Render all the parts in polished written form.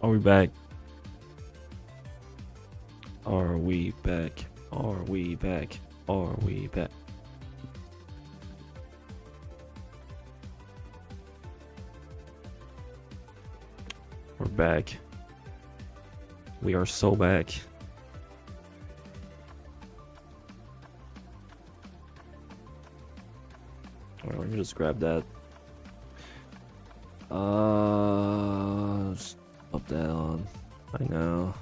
Are we back? Are we back? Are we back? Are we back? We're back. We are so back. Alright, let me just grab that. Just pop that on. I know.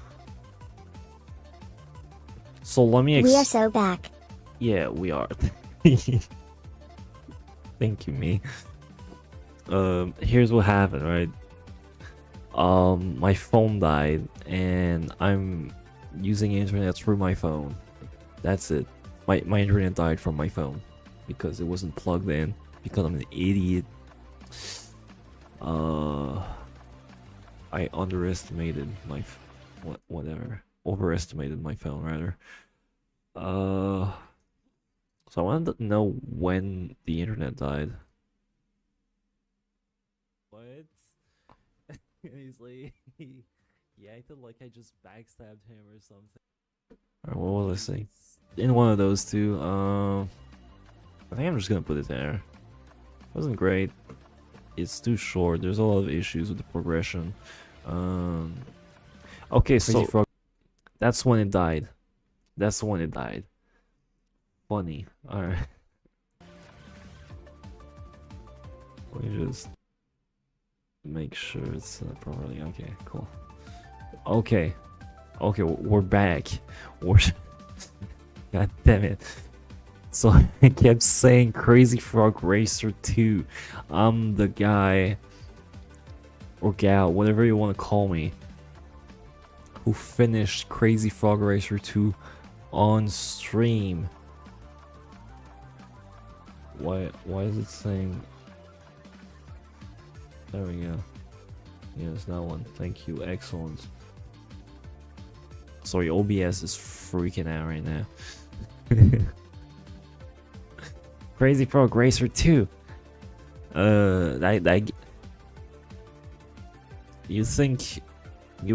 So let me. We are so back. Yeah, we are. Thank you, me. Here's what happened, right? My phone died, and I'm using internet through my phone. That's it. My internet died from my phone because it wasn't plugged in. Because I'm an idiot. I underestimated my overestimated my phone rather. So I wanted to know when the internet died. What? He's like, he acted like I just backstabbed him or something. Alright, what was I saying? In one of those two, I think I'm just gonna put it there. It wasn't great. It's too short. There's a lot of issues with the progression. Okay, so that's when it died. That's when it died. Funny. Alright. Let me just make sure it's properly. Okay, cool. Okay. Okay, we're back. We're God damn it. So I kept saying Crazy Frog Racer 2. I'm the guy or gal, whatever you want to call me, who finished Crazy Frog Racer 2 on stream. Why is it saying? There we go. Yes, that one. Thank you. Excellent. Sorry, OBS is freaking out right now. Crazy Frog Racer 2. You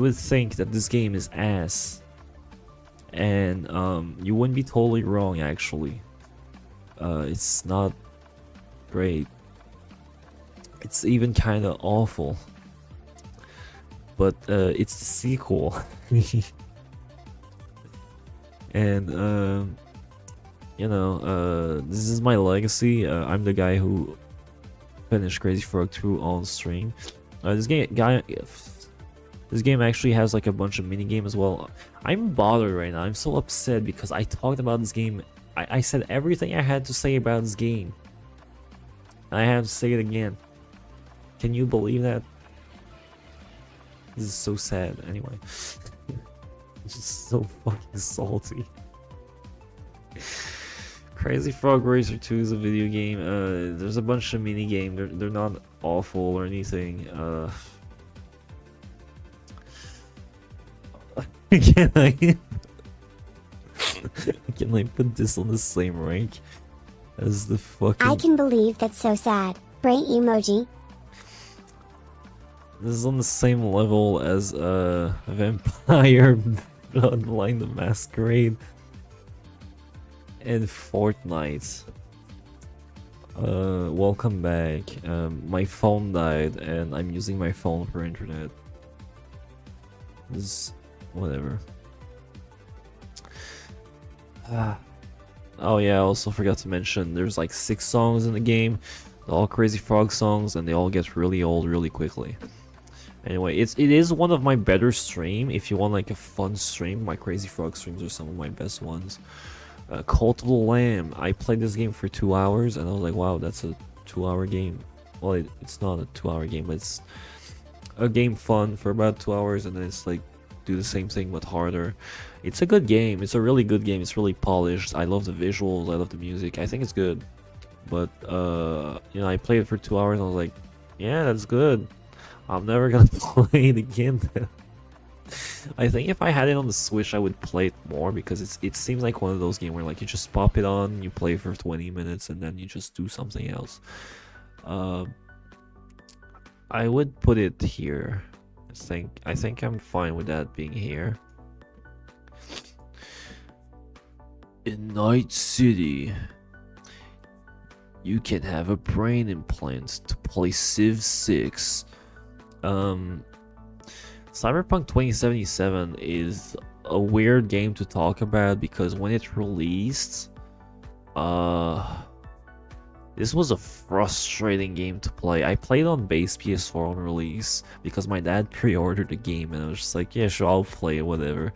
would think that this game is ass, and you wouldn't be totally wrong actually. It's not great. It's even kind of awful. But it's the sequel. And you know, this is my legacy. I'm the guy who finished Crazy Frog 2 on stream. This game actually has like a bunch of mini games as well. I'm bothered right now. I'm so upset because I talked about this game. I said everything I had to say about this game. I have to say it again. Can you believe that? This is so sad. Anyway, it's just so fucking salty. Crazy Frog Racer 2 is a video game. There's a bunch of mini games. They're not awful or anything. Can I put this on the same rank as the fucking? I can believe that's so sad. Brain emoji. This is on the same level as Vampire Bloodline the Masquerade and Fortnite. Welcome back. My phone died and I'm using my phone for internet. This whatever. Oh yeah, I also forgot to mention there's like 6 songs in the game. They're all Crazy Frog songs and they all get really old really quickly. Anyway, it is one of my better stream. If you want like a fun stream, my Crazy Frog streams are some of my best ones. Cult of the Lamb. I played this game for 2 hours and I was like, wow, that's a 2-hour game. Well, it's not a 2-hour game, but it's a game fun for about 2 hours, and then it's like do the same thing but harder. It's a good game. It's a really good game. It's really polished. I love the visuals. I love the music. I think it's good. But you know, I played it for 2 hours and I was like, yeah, that's good. I'm never gonna play it again. I think if I had it on the Switch, I would play it more because it seems like one of those games where like you just pop it on, you play for 20 minutes, and then you just do something else. I would put it here. I think I'm fine with that being here. In Night City, you can have a brain implant to play Civ 6. Cyberpunk 2077 is a weird game to talk about because when it released, this was a frustrating game to play. I played on base PS4 on release because my dad pre-ordered the game and I was just like, yeah, sure, I'll play it, whatever.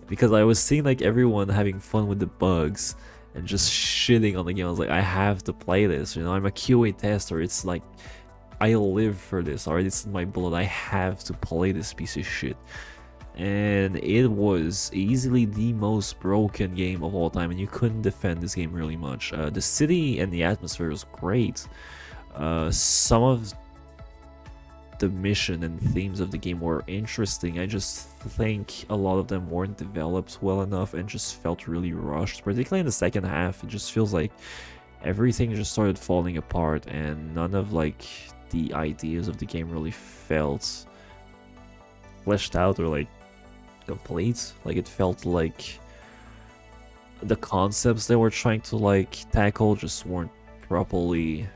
Because I was seeing like everyone having fun with the bugs and just shitting on the game. I was like, I have to play this, you know, I'm a QA tester. It's like, I live for this, alright? It's in my blood. I have to play this piece of shit. And it was easily the most broken game of all time, and you couldn't defend this game really much. The city and the atmosphere was great. Some of the mission and themes of the game were interesting. I just think a lot of them weren't developed well enough and just felt really rushed. Particularly in the second half, it just feels like everything just started falling apart, and none of like the ideas of the game really felt fleshed out or like complete. Like it felt like the concepts they were trying to like tackle just weren't properly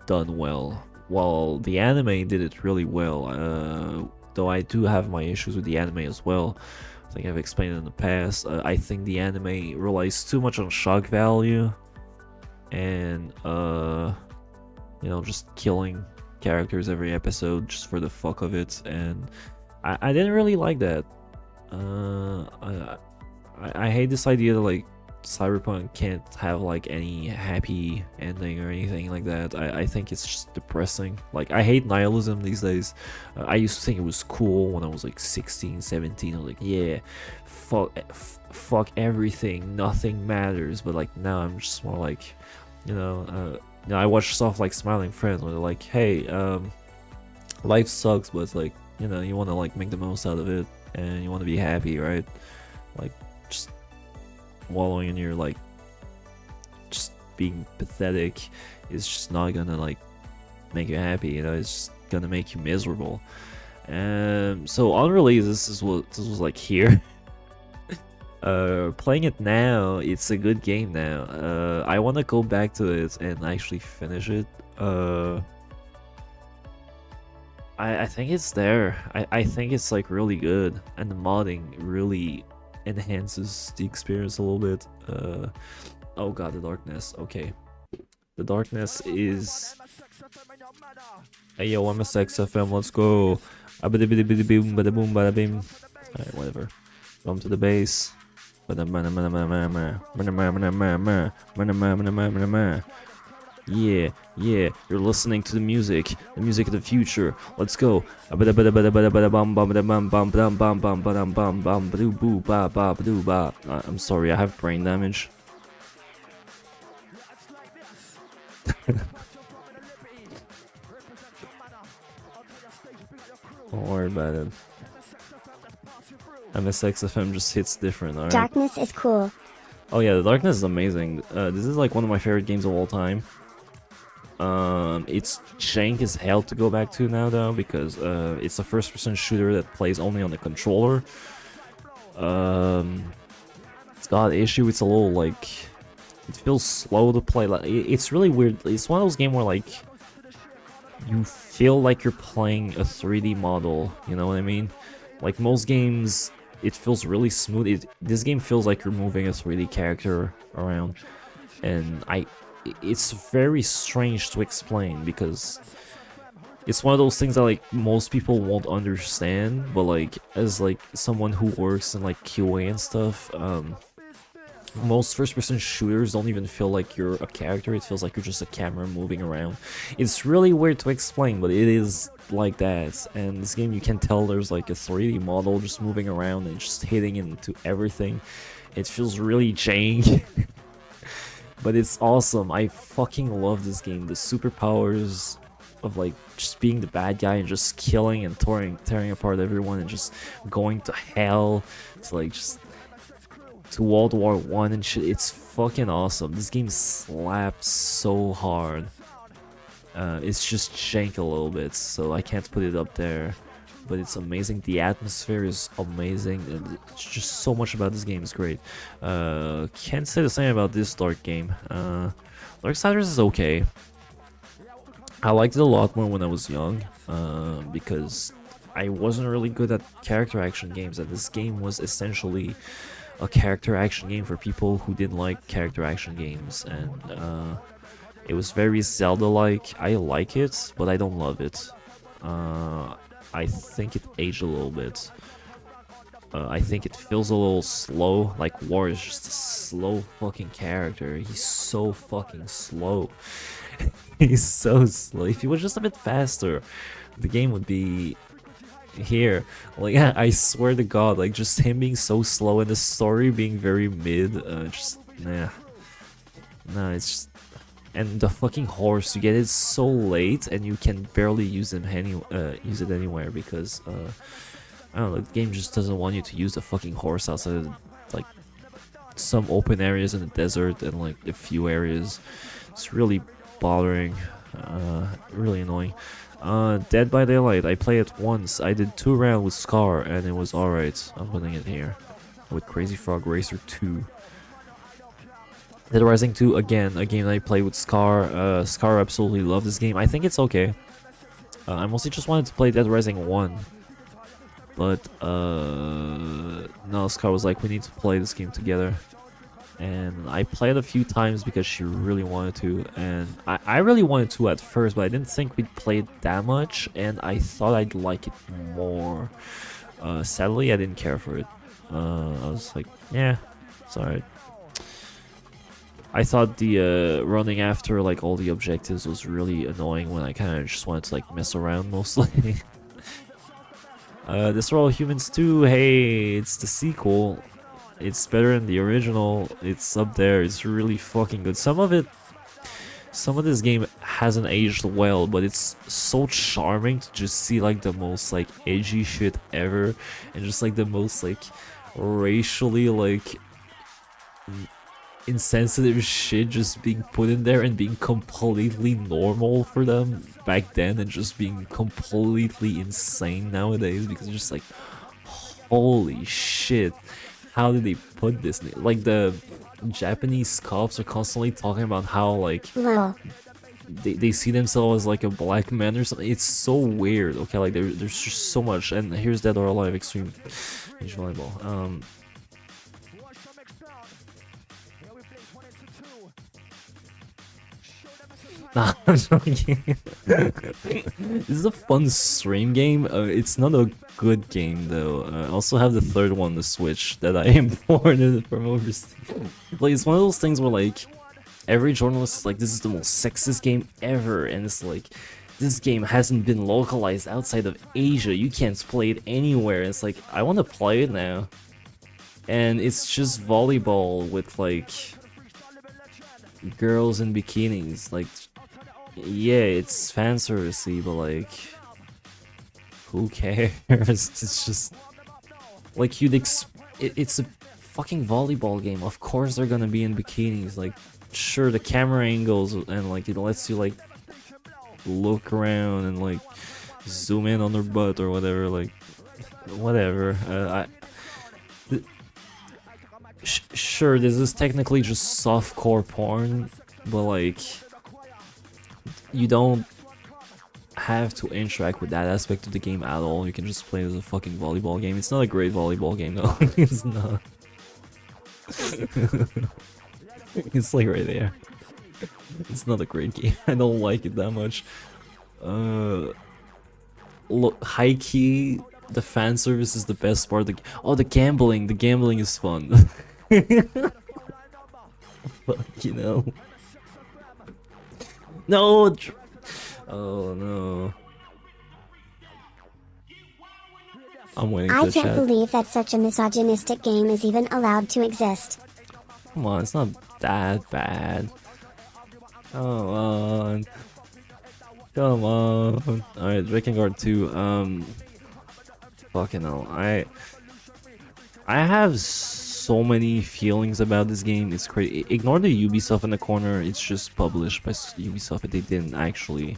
done well. While the anime did it really well, though I do have my issues with the anime as well. I think I've explained it in the past. I think the anime relies too much on shock value and you know, just killing characters every episode just for the fuck of it, and I didn't really like that. I hate this idea that like Cyberpunk can't have like any happy ending or anything like that. I think it's just depressing. Like I hate nihilism these days. I used to think it was cool when I was like 16, 17. I was like, yeah, fuck everything, nothing matters. But like now I'm just more like, you know, I watch stuff like Smiling Friends where they're like, hey, life sucks, but it's like, you know, you want to like make the most out of it and you want to be happy, right? Like just wallowing in your like just being pathetic is just not gonna like make you happy, you know, it's just gonna make you miserable. So on release, this was like here. Playing it now, it's a good game now. I want to go back to it and actually finish it. I think it's there. I think it's like really good, and the modding really enhances the experience a little bit. Oh god, the darkness. Okay, the darkness is. Hey yo, I'm a sex FM. Let's go. Alright, whatever. Come to the base. Yeah, you're listening to the music of the future. Let's go. I'm sorry, I have brain damage. Don't worry about it. MSXFM just hits different, alright? Darkness is cool. Oh yeah, the darkness is amazing. This is like one of my favorite games of all time. It's jank as hell to go back to now though, because it's a first-person shooter that plays only on the controller. It's got an issue. It's a little like, it feels slow to play. Like it's really weird. It's one of those games where like you feel like you're playing a 3D model. You know what I mean? Like most games, it feels really smooth. This game feels like you're moving a 3D character around, and it's very strange to explain because it's one of those things that like most people won't understand, but like as like someone who works in like QA and stuff, most first-person shooters don't even feel like you're a character. It feels like you're just a camera moving around. It's really weird to explain, but it is like that. And this game, you can tell there's like a 3D model just moving around and just hitting into everything. It feels really jank. But it's awesome. I fucking love this game. The superpowers of like just being the bad guy and just killing and tearing apart everyone and just going to hell. It's like just to World War I and shit. It's fucking awesome. This game slaps so hard. It's just jank a little bit, so I can't put it up there. But it's amazing. The atmosphere is amazing. And it's just so much about this game is great. Can't say the same about this Dark game. Darksiders is okay. I liked it a lot more when I was young, because I wasn't really good at character action games, and this game was essentially a character action game for people who didn't like character action games, and it was very Zelda-like. I like it, but I don't love it. I think it aged a little bit. I think it feels a little slow. Like, War is just a slow fucking character. He's so fucking slow. He's so slow. If he was just a bit faster, the game would be here. Like, I swear to God, like, just him being so slow and the story being very mid, just, nah. Nah, it's just... And the fucking horse, you get it so late, and you can barely use it anywhere because, I don't know, the game just doesn't want you to use the fucking horse outside of, like, some open areas in the desert and, like, a few areas. It's really bothering, really annoying. Dead by Daylight, I played it once. I did 2 rounds with Scar, and it was alright. I'm putting it here. With Crazy Frog Racer 2. Dead Rising 2, again, a game that I played with Scar. Scar absolutely loved this game. I think it's okay. I mostly just wanted to play Dead Rising 1. But, no, Scar was like, we need to play this game together. And I played a few times because she really wanted to. And I really wanted to at first, but I didn't think we'd play it that much. And I thought I'd like it more. Sadly, I didn't care for it. I was like, yeah, it's alright. I thought the running after like all the objectives was really annoying when I kind of just wanted to like mess around mostly. This are All Humans 2, hey, it's the sequel. It's better than the original. It's up there. It's really fucking good. Some of this game hasn't aged well, but it's so charming to just see like the most like edgy shit ever, and just like the most like racially like insensitive shit just being put in there and being completely normal for them back then, and just being completely insane nowadays, because it's just like, holy shit, how did they put this? Like, the Japanese cops are constantly talking about how like they see themselves as like a black man or something. It's so weird. Okay, like there's just so much. And here's Dead or Alive Extreme Beach Volleyball. Nah, I'm joking. This is a fun stream game. It's not a good game though. I also have the third one, the Switch, that I imported from overseas. Like, it's one of those things where like every journalist is like, this is the most sexist game ever, and it's like, this game hasn't been localized outside of Asia. You can't play it anywhere. It's like, I want to play it now, and it's just volleyball with like girls in bikinis. Like, yeah, it's fan servicey, but like, who cares? It's just like, it's a fucking volleyball game. Of course they're gonna be in bikinis. Like, sure, the camera angles and like it lets you like look around and like zoom in on their butt or whatever. Like, whatever. Sure, this is technically just softcore porn, but like, you don't have to interact with that aspect of the game at all. You can just play it as a fucking volleyball game. It's not a great volleyball game though. It's not. It's like right there. It's not a great game. I don't like it that much. Look, high key, the fan service is the best part of the game. Oh, the gambling. The gambling is fun. Fuck, you know. No! Oh no. I'm waiting for I the can't chat. believe that such a misogynistic game is even allowed to exist. Come on, it's not that bad. Come on. Come on. Alright, Drakengard 2, fucking hell. I have so so many feelings about this game. It's crazy. Ignore the Ubisoft in the corner. It's just published by Ubisoft. They didn't actually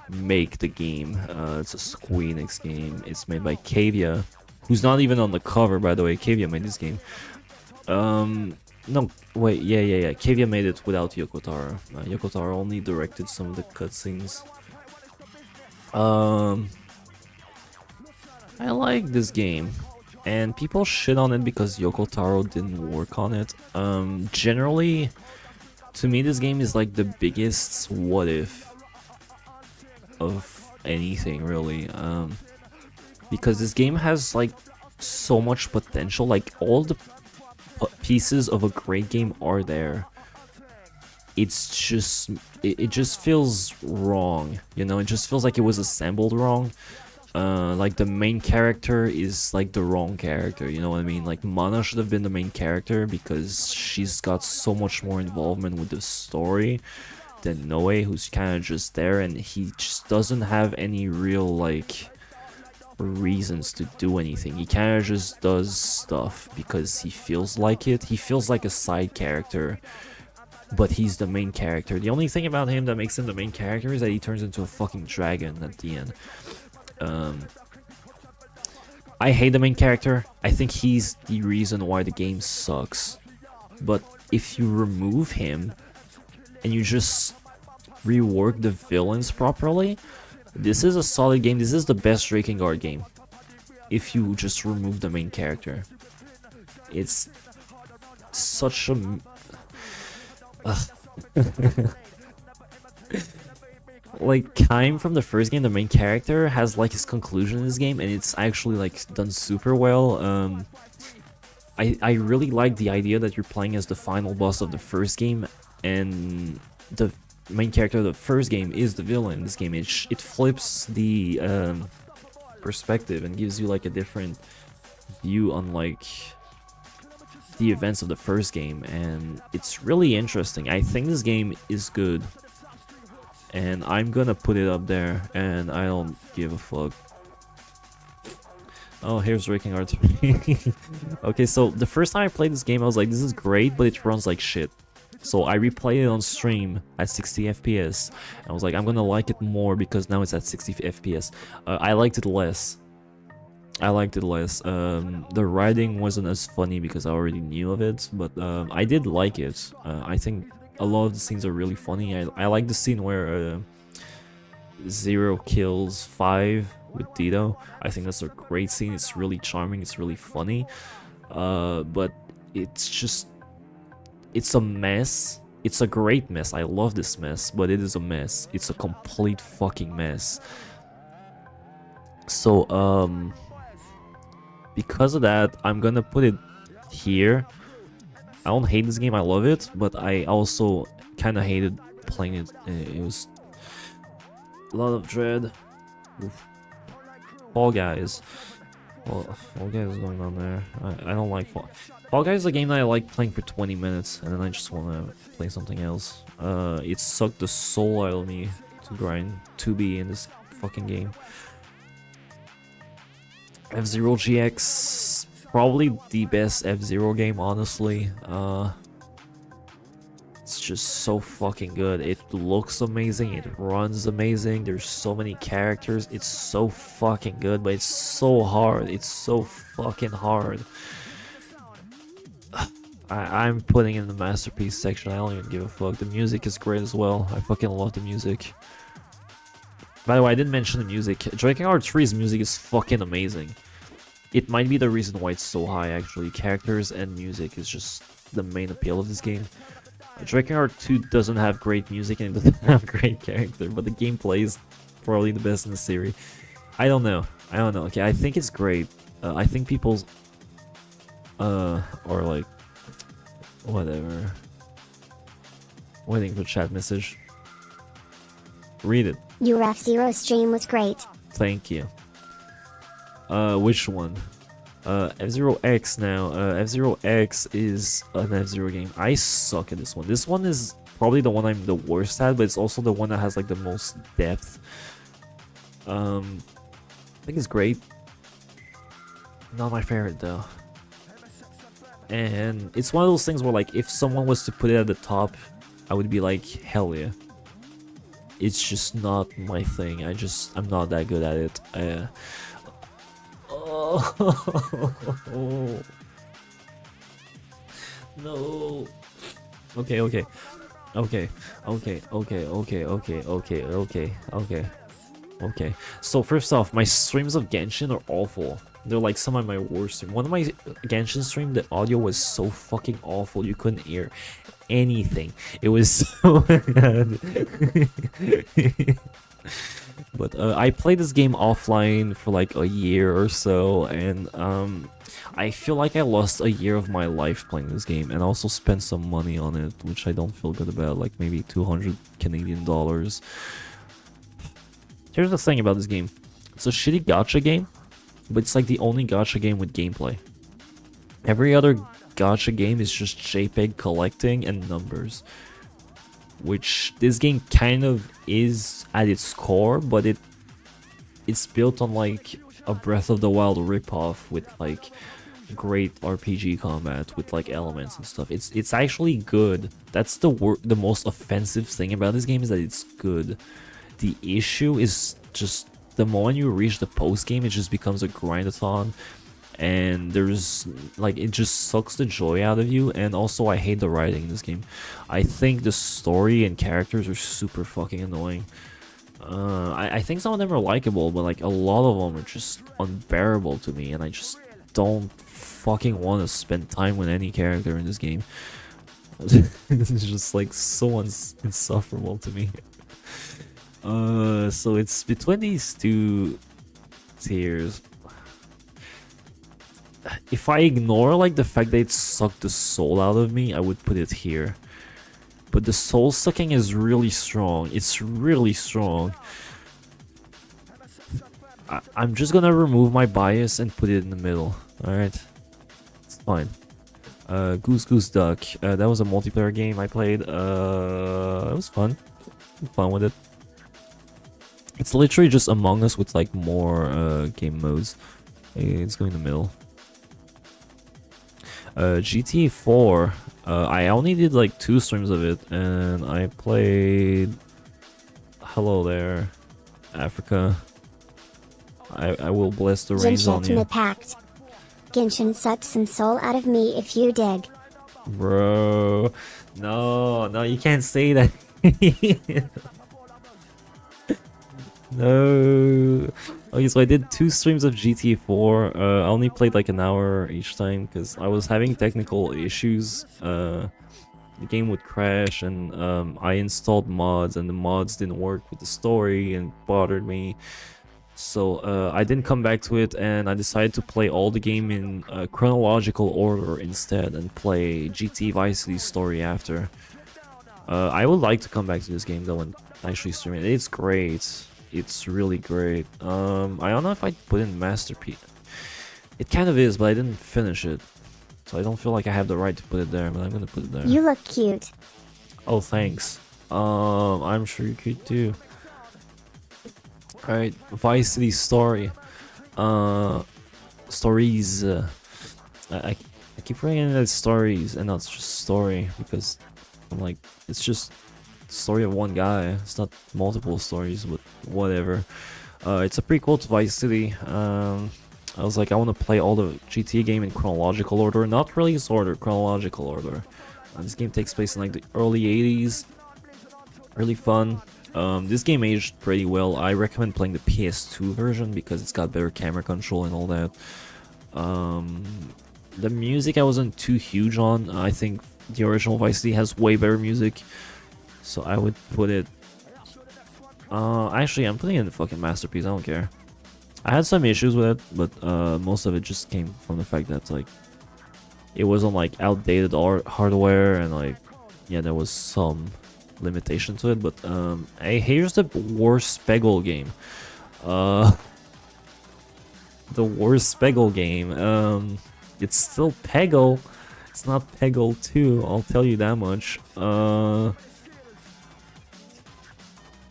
make the game. It's a Square Enix game. It's made by Cavia, who's not even on the cover, by the way. Cavia made this game. No, wait, yeah. Cavia made it without Yoko Taro. Yoko Taro only directed some of the cutscenes. I like this game, and people shit on it because Yoko Taro didn't work on it. Generally, to me, this game is like the biggest what if of anything, really. Because this game has like so much potential. Like all the pieces of a great game are there. It's just it just feels wrong, you know. It just feels like it was assembled wrong. Like the main character is like the wrong character, you know what I mean? Like Mana should have been the main character because she's got so much more involvement with the story than Noe, who's kind of just there, and he just doesn't have any real like reasons to do anything. He kind of just does stuff because he feels like it. He feels like a side character, but he's the main character. The only thing about him that makes him the main character is that he turns into a fucking dragon at the end. I hate the main character. I think he's the reason why the game sucks. But if you remove him and you just rework the villains properly, this is a solid game. This is the best Drakengard game. If you just remove the main character. It's such a... Like, Kaim from the first game, the main character, has like his conclusion in this game, and it's actually like done super well. I really like the idea that you're playing as the final boss of the first game, and the main character of the first game is the villain in this game. It flips the perspective and gives you like a different view on like the events of the first game, and it's really interesting. I think this game is good, and I'm gonna put it up there, and I don't give a fuck. Oh, here's Drakengard 3. Okay, so the first time I played this game, I was like, this is great, but it runs like shit. So I replayed it on stream at 60 FPS. I was like, I'm gonna like it more because now it's at 60 FPS. I liked it less. The writing wasn't as funny because I already knew of it, but I did like it. I think a lot of the scenes are really funny. I like the scene where Zero kills 5 with Dito. I think that's a great scene. It's really charming. It's really funny. But it's just... it's a mess. It's a great mess. I love this mess, but it is a mess. It's a complete fucking mess. So, because of that, I'm gonna put it here. I don't hate this game, I love it, but I also kind of hated playing it. It was a lot of dread. Oof. Fall Guys. Well, Fall Guys is going on there. I don't like Fall Guys is a game that I like playing for 20 minutes, and then I just want to play something else. It sucked the soul out of me to grind 2B in this fucking game. F-Zero GX, probably the best F-Zero game, honestly. It's just so fucking good. It looks amazing, it runs amazing, there's so many characters, it's so fucking good, but it's so hard. It's so fucking hard. I'm putting in the masterpiece section. I don't even give a fuck. The music is great as well. I fucking love the music. By the way, I didn't mention the music. Drakengard 3's music is fucking amazing. It might be the reason why it's so high, actually. Characters and music is just the main appeal of this game. Drakengard 2 doesn't have great music and it doesn't have great character, but the gameplay is probably the best in the series. I don't know. Okay, I think it's great. I think people's... or like... whatever. Waiting for chat message. Read it. Your F-Zero stream was great. Thank you. Which one? F-Zero X now. F-Zero X is an F-Zero game. I suck at this one. This one is probably the one I'm the worst at, but it's also the one that has like the most depth. I think it's great. Not my favorite though. And it's one of those things where, like, if someone was to put it at the top, I would be like, hell yeah. It's just not my thing. I'm not that good at it. Oh. No. Okay, okay. Okay, okay, okay, okay, okay, okay, okay, okay. Okay. So first off, my streams of Genshin are awful. They're like some of my worst. One of my Genshin stream, the audio was so fucking awful. You couldn't hear anything. It was so bad. But I played this game offline for like a year or so, and I feel like I lost a year of my life playing this game, and I also spent some money on it, which I don't feel good about, like maybe 200 Canadian dollars. Here's the thing about this game. It's a shitty gacha game, but it's like the only gacha game with gameplay. Every other gacha game is just JPEG collecting and numbers, which this game kind of is at its core, but it's built on like a Breath of the Wild ripoff with like great RPG combat with like elements and stuff. It's actually good. That's the most offensive thing about this game, is that it's good. The issue is just the moment you reach the post game, it just becomes a grindathon, and there's like, it just sucks the joy out of you. And also, I hate the writing in this game. I think the story and characters are super fucking annoying. I think some of them are likable, but like a lot of them are just unbearable to me, and I just don't fucking want to spend time with any character in this game. It's just like so insufferable to me. So it's between these two tiers. If I ignore like the fact that it sucked the soul out of me, I would put it here. But the soul sucking is really strong. It's really strong. I'm just gonna remove my bias and put it in the middle. Alright. It's fine. Goose Goose Duck. That was a multiplayer game I played. It was fun. I'm fun with it. It's literally just Among Us with like more game modes. It's going in the middle. GTA 4. I only did like 2 streams of it, and I played. Hello there, Africa. I will bless the rains on you. Pact. Genshin sucked some soul out of me, if you dig. Bro, no, you can't say that. No. Okay, so I did 2 streams of GTA 4. I only played like an hour each time because I was having technical issues. The game would crash, and I installed mods, and the mods didn't work with the story and bothered me. So I didn't come back to it, and I decided to play all the game in chronological order instead, and play GT Vice City's story after. I would like to come back to this game though and actually stream it. It's great. It's really great. I don't know if I'd put in Masterpiece. It kind of is, but I didn't finish it. So I don't feel like I have the right to put it there, but I'm gonna put it there. You look cute. Oh, thanks. I'm sure you could too. Alright, Vice City story. Stories. I keep forgetting that it's stories and not just story, because I'm like, it's just story of one guy. It's not multiple stories, but whatever. It's a prequel to Vice City. I was like, I want to play all the GTA game in chronological order, not release order, chronological order. This game takes place in like the early 80s. Really fun. This game aged pretty well. I recommend playing the PS2 version because it's got better camera control and all that. The music I wasn't too huge on. I think the original Vice City has way better music, so I would put it. Actually, I'm putting it in the fucking Masterpiece. I don't care. I had some issues with it, but most of it just came from the fact that like it was on like outdated hardware, and like yeah, there was some limitation to it. But hey, here's the worst Peggle game. The worst Peggle game. It's still Peggle. It's not Peggle 2, I'll tell you that much.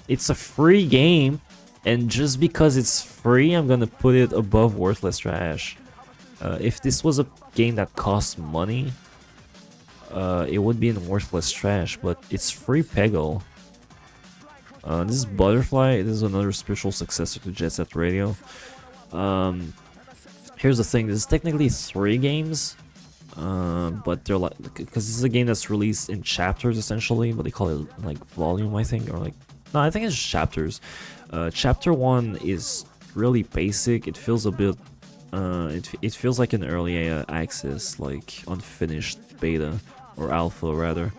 It's a free game, and just because it's free, I'm gonna put it above Worthless Trash. If this was a game that cost money, it would be in worthless trash, but it's free Peggle. This is Butterfly. This is another spiritual successor to Jet Set Radio. Here's the thing, this is technically 3 games, but they're like, because this is a game that's released in chapters essentially, but they call it like volume, I think, or like, no, I think it's chapters. Chapter 1 is really basic. It feels a bit, it feels like an early access, like unfinished beta, or alpha rather.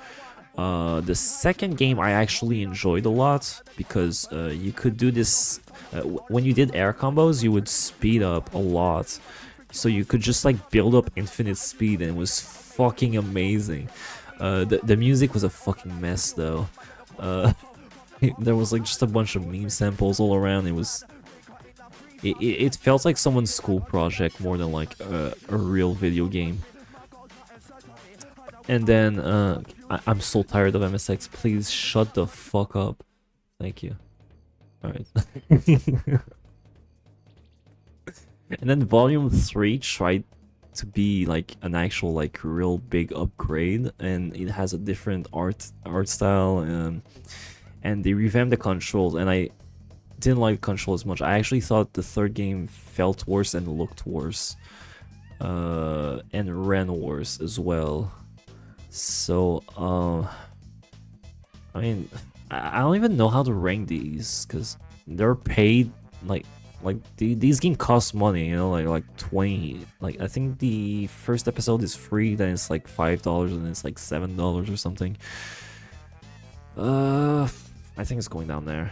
The second game I actually enjoyed a lot, because you could do this, when you did air combos, you would speed up a lot. So you could just like build up infinite speed, and it was fucking amazing. The music was a fucking mess though. There was like just a bunch of meme samples all around. It felt like someone's school project more than like a real video game. And then, I'm so tired of MSX. Please shut the fuck up. Thank you. Alright. And then Volume 3 tried to be like an actual like real big upgrade, and it has a different art style, and they revamped the controls, and I didn't like the control as much. I actually thought the third game felt worse and looked worse, and ran worse as well. So, I mean, I don't even know how to rank these, because they're paid, these games cost money, you know, like 20, like, I think the first episode is free, then it's like $5, and it's like $7 or something. I think it's going down there.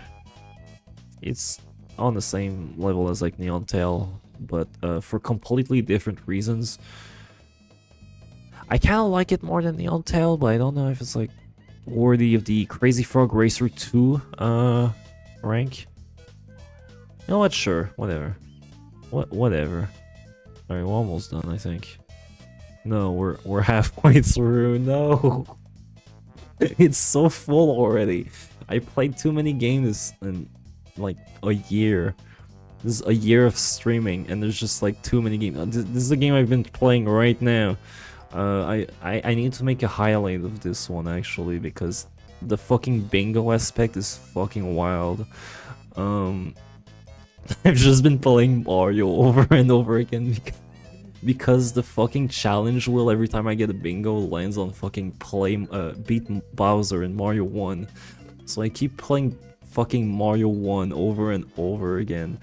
It's on the same level as like Neon Tail, but for completely different reasons. I kind of like it more than Neon Tail, but I don't know if it's like worthy of the Crazy Frog Racer 2 rank. You know what? Sure, whatever. Whatever. Alright, we're almost done, I think. No, we're halfway through. No, it's so full already. I played too many games in like a year. This is a year of streaming, and there's just like too many games. This is a game I've been playing right now. I need to make a highlight of this one actually, because the fucking bingo aspect is fucking wild. I've just been playing Mario over and over again because the fucking challenge wheel every time I get a bingo lands on fucking beat Bowser in Mario 1. So I keep playing fucking Mario 1 over and over again.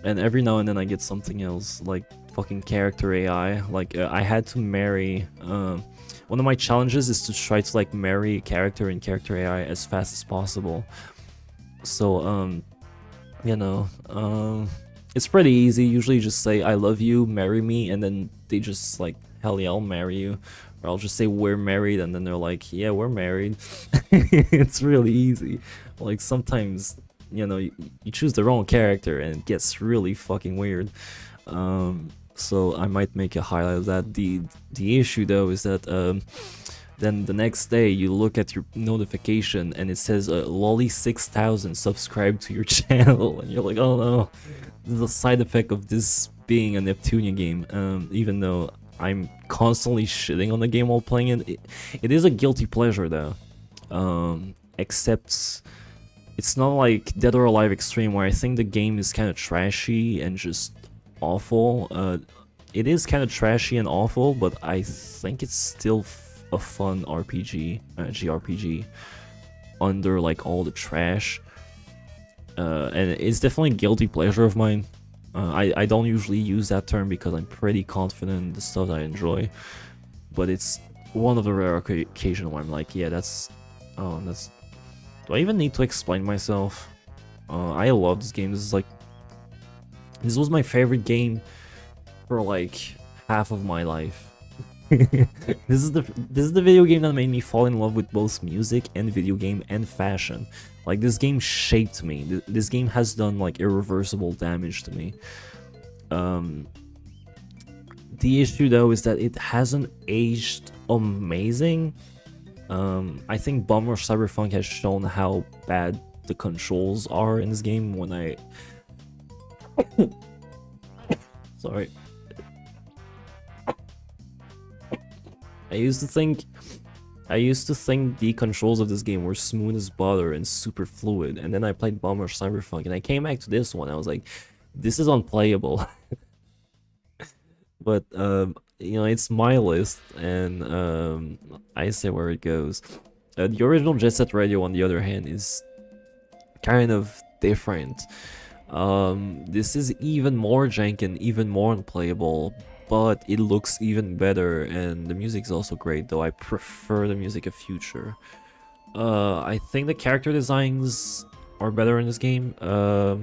And every now and then I get something else, like fucking character AI. Like I had to marry, one of my challenges is to try to like marry a character in character AI as fast as possible. So you know, it's pretty easy. Usually just say I love you, marry me, and then they just like, hell yeah, I'll marry you. Or I'll just say we're married, and then they're like, yeah, we're married. It's really easy. Like sometimes, you know, you choose the wrong character and it gets really fucking weird. So I might make a highlight of that. The issue though is that then the next day you look at your notification and it says Lolly 6000 subscribed to your channel, and you're like, oh no, this is a side effect of this being a Neptunia game. Even though I'm constantly shitting on the game while playing it, it is a guilty pleasure though. Except it's not like Dead or Alive Extreme, where I think the game is kind of trashy and just awful. It is kind of trashy and awful, but I think it's still a fun RPG, JRPG, under like all the trash. And it's definitely a guilty pleasure of mine. I don't usually use that term because I'm pretty confident in the stuff that I enjoy, but it's one of the rare occasions where I'm like, yeah, that's... Do I even need to explain myself? I love this game. This was my favorite game for like half of my life. This is the video game that made me fall in love with both music and video game and fashion. Like, this game shaped me. This game has done like irreversible damage to me. The issue though is that it hasn't aged amazing. I think Bum Rush Cyberpunk has shown how bad the controls are in this game when I sorry. I used to think the controls of this game were smooth as butter and super fluid, and then I played Bomber Cyberpunk, and I came back to this one. I was like, this is unplayable. But you know, it's my list, and I say where it goes. The original Jet Set Radio, on the other hand, is kind of different. This is even more jank and even more unplayable, but it looks even better, and the music's also great, though I prefer the music of Future. I think the character designs are better in this game. I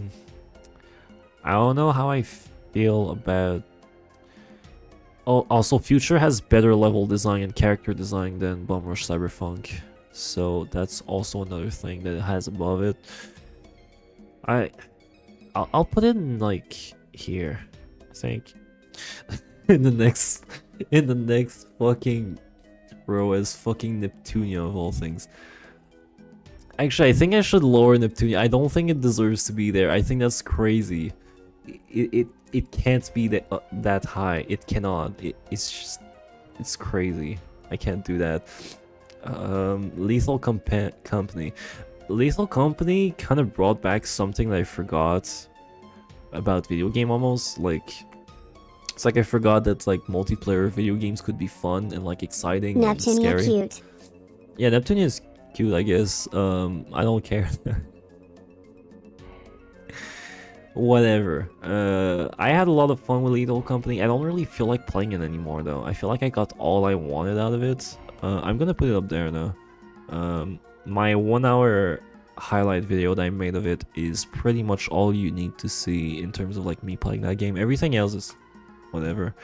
don't know how I feel about... Oh, also, Future has better level design and character design than Bum Rush Cyberpunk, so that's also another thing that it has above it. I'll put it in, like, here, I think. in the next fucking row as fucking Neptunia of all things. Actually, I think I should lower Neptunia. I don't think it deserves to be there. I think that's crazy. It can't be that high. It cannot. It's crazy. I can't do that. Lethal Company. Lethal Company kind of brought back something that I forgot about video game almost. Like, it's like I forgot that like multiplayer video games could be fun and like exciting and scary. Cute. Yeah, Neptunia is cute, I guess. I don't care. Whatever. I had a lot of fun with Lethal Company. I don't really feel like playing it anymore though. I feel like I got all I wanted out of it. I'm gonna put it up there now. My 1 hour highlight video that I made of it is pretty much all you need to see in terms of like me playing that game. Everything else is whatever.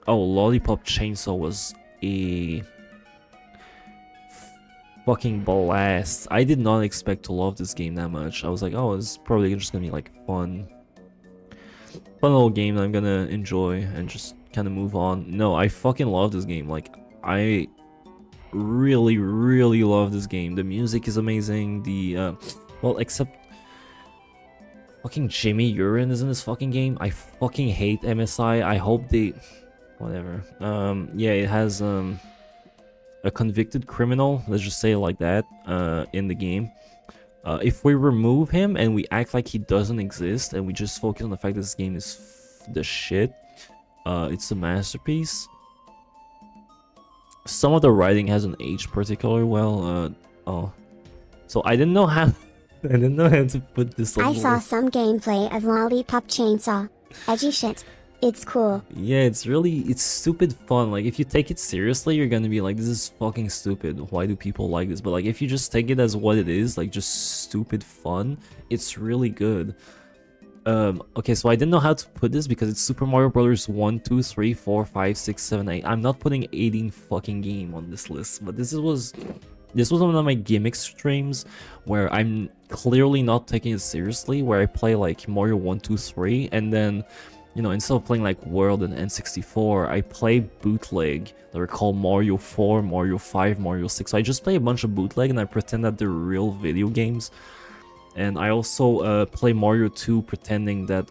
Oh, Lollipop Chainsaw was a fucking blast. I did not expect to love this game that much. I was like, oh, it's probably just gonna be like fun little game that I'm gonna enjoy and just kind of move on. No, I fucking love this game. Like, I really love this game. The music is amazing. The well, except fucking Jimmy Urine is in this fucking game. I fucking hate MSI. I hope they whatever. Yeah, it has a convicted criminal, let's just say it like that, in the game. If we remove him and we act like he doesn't exist and we just focus on the fact that this game is the shit, it's a masterpiece. Some of the writing hasn't aged particularly well. Oh, so I didn't know how to put this. I saw some gameplay of Lollipop Chainsaw. Edgy shit. It's cool. Yeah, it's stupid fun. Like, if you take it seriously, you're gonna be like, this is fucking stupid. Why do people like this? But like, if you just take it as what it is, like just stupid fun, it's really good. Okay, so I didn't know how to put this because it's Super Mario Brothers 1, 2, 3, 4, 5, 6, 7, 8. I'm not putting 18 fucking game on this list, but this was one of my gimmick streams where I'm clearly not taking it seriously, where I play like Mario 1, 2, 3, and then, you know, instead of playing like World and N64, I play bootleg that are called Mario 4, Mario 5, Mario 6. So I just play a bunch of bootleg and I pretend that they're real video games. And I also play Mario 2 pretending that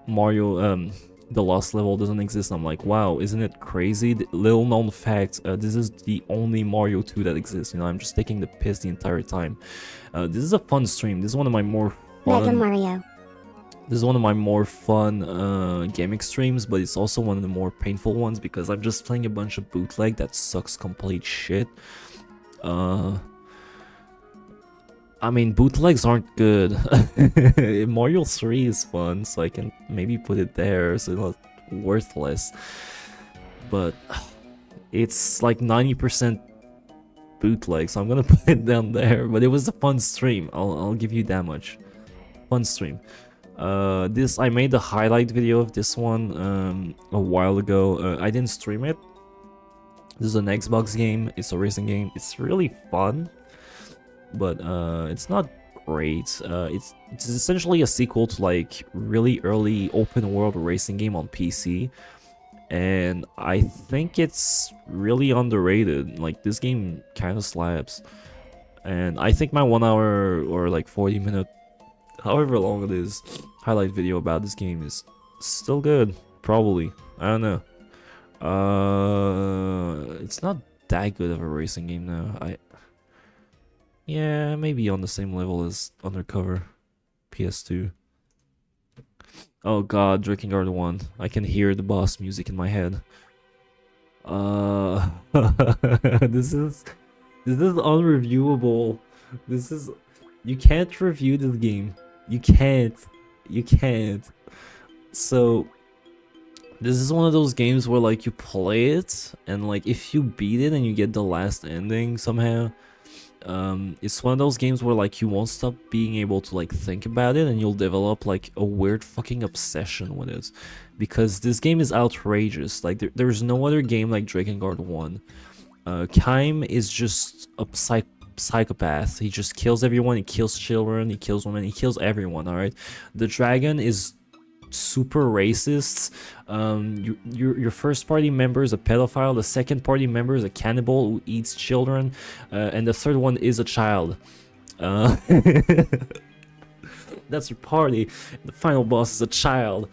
Mario, the Lost Level doesn't exist. I'm like, wow, isn't it crazy? Little known fact, this is the only Mario 2 that exists. You know, I'm just taking the piss the entire time. This is a fun stream. This is one of my more fun... Mega Mario. This is one of my more fun gaming streams, but it's also one of the more painful ones because I'm just playing a bunch of bootleg that sucks complete shit. I mean, bootlegs aren't good. Mario 3 is fun, so I can maybe put it there, so it's not worthless. But it's like 90% bootleg, so I'm gonna put it down there. But it was a fun stream, I'll give you that much. Fun stream. I made the highlight video of this one a while ago. I didn't stream it. This is an Xbox game. It's a racing game. It's really fun, but it's not great. It's essentially a sequel to like really early open world racing game on PC, and I think it's really underrated. Like, this game kind of slaps, and I think my 1 hour or like 40-minute, however long it is, highlight video about this game is still good. Probably, I don't know. It's not that good of a racing game now. Yeah, maybe on the same level as Undercover PS2. Oh god, Drinking Guard 1. I can hear the boss music in my head. This is unreviewable. This is you can't review this game. You can't. You can't. So this is one of those games where like you play it and like if you beat it and you get the last ending somehow, it's one of those games where like you won't stop being able to like think about it and you'll develop like a weird fucking obsession with it, because this game is outrageous. Like there's no other game like Drakengard 1. Kaim is just a psychopath. He just kills everyone. He kills children, he kills women, he kills everyone. All right, the dragon is super racist. Your first party member is a pedophile, the second party member is a cannibal who eats children, and the third one is a child. That's your party. The final boss is a child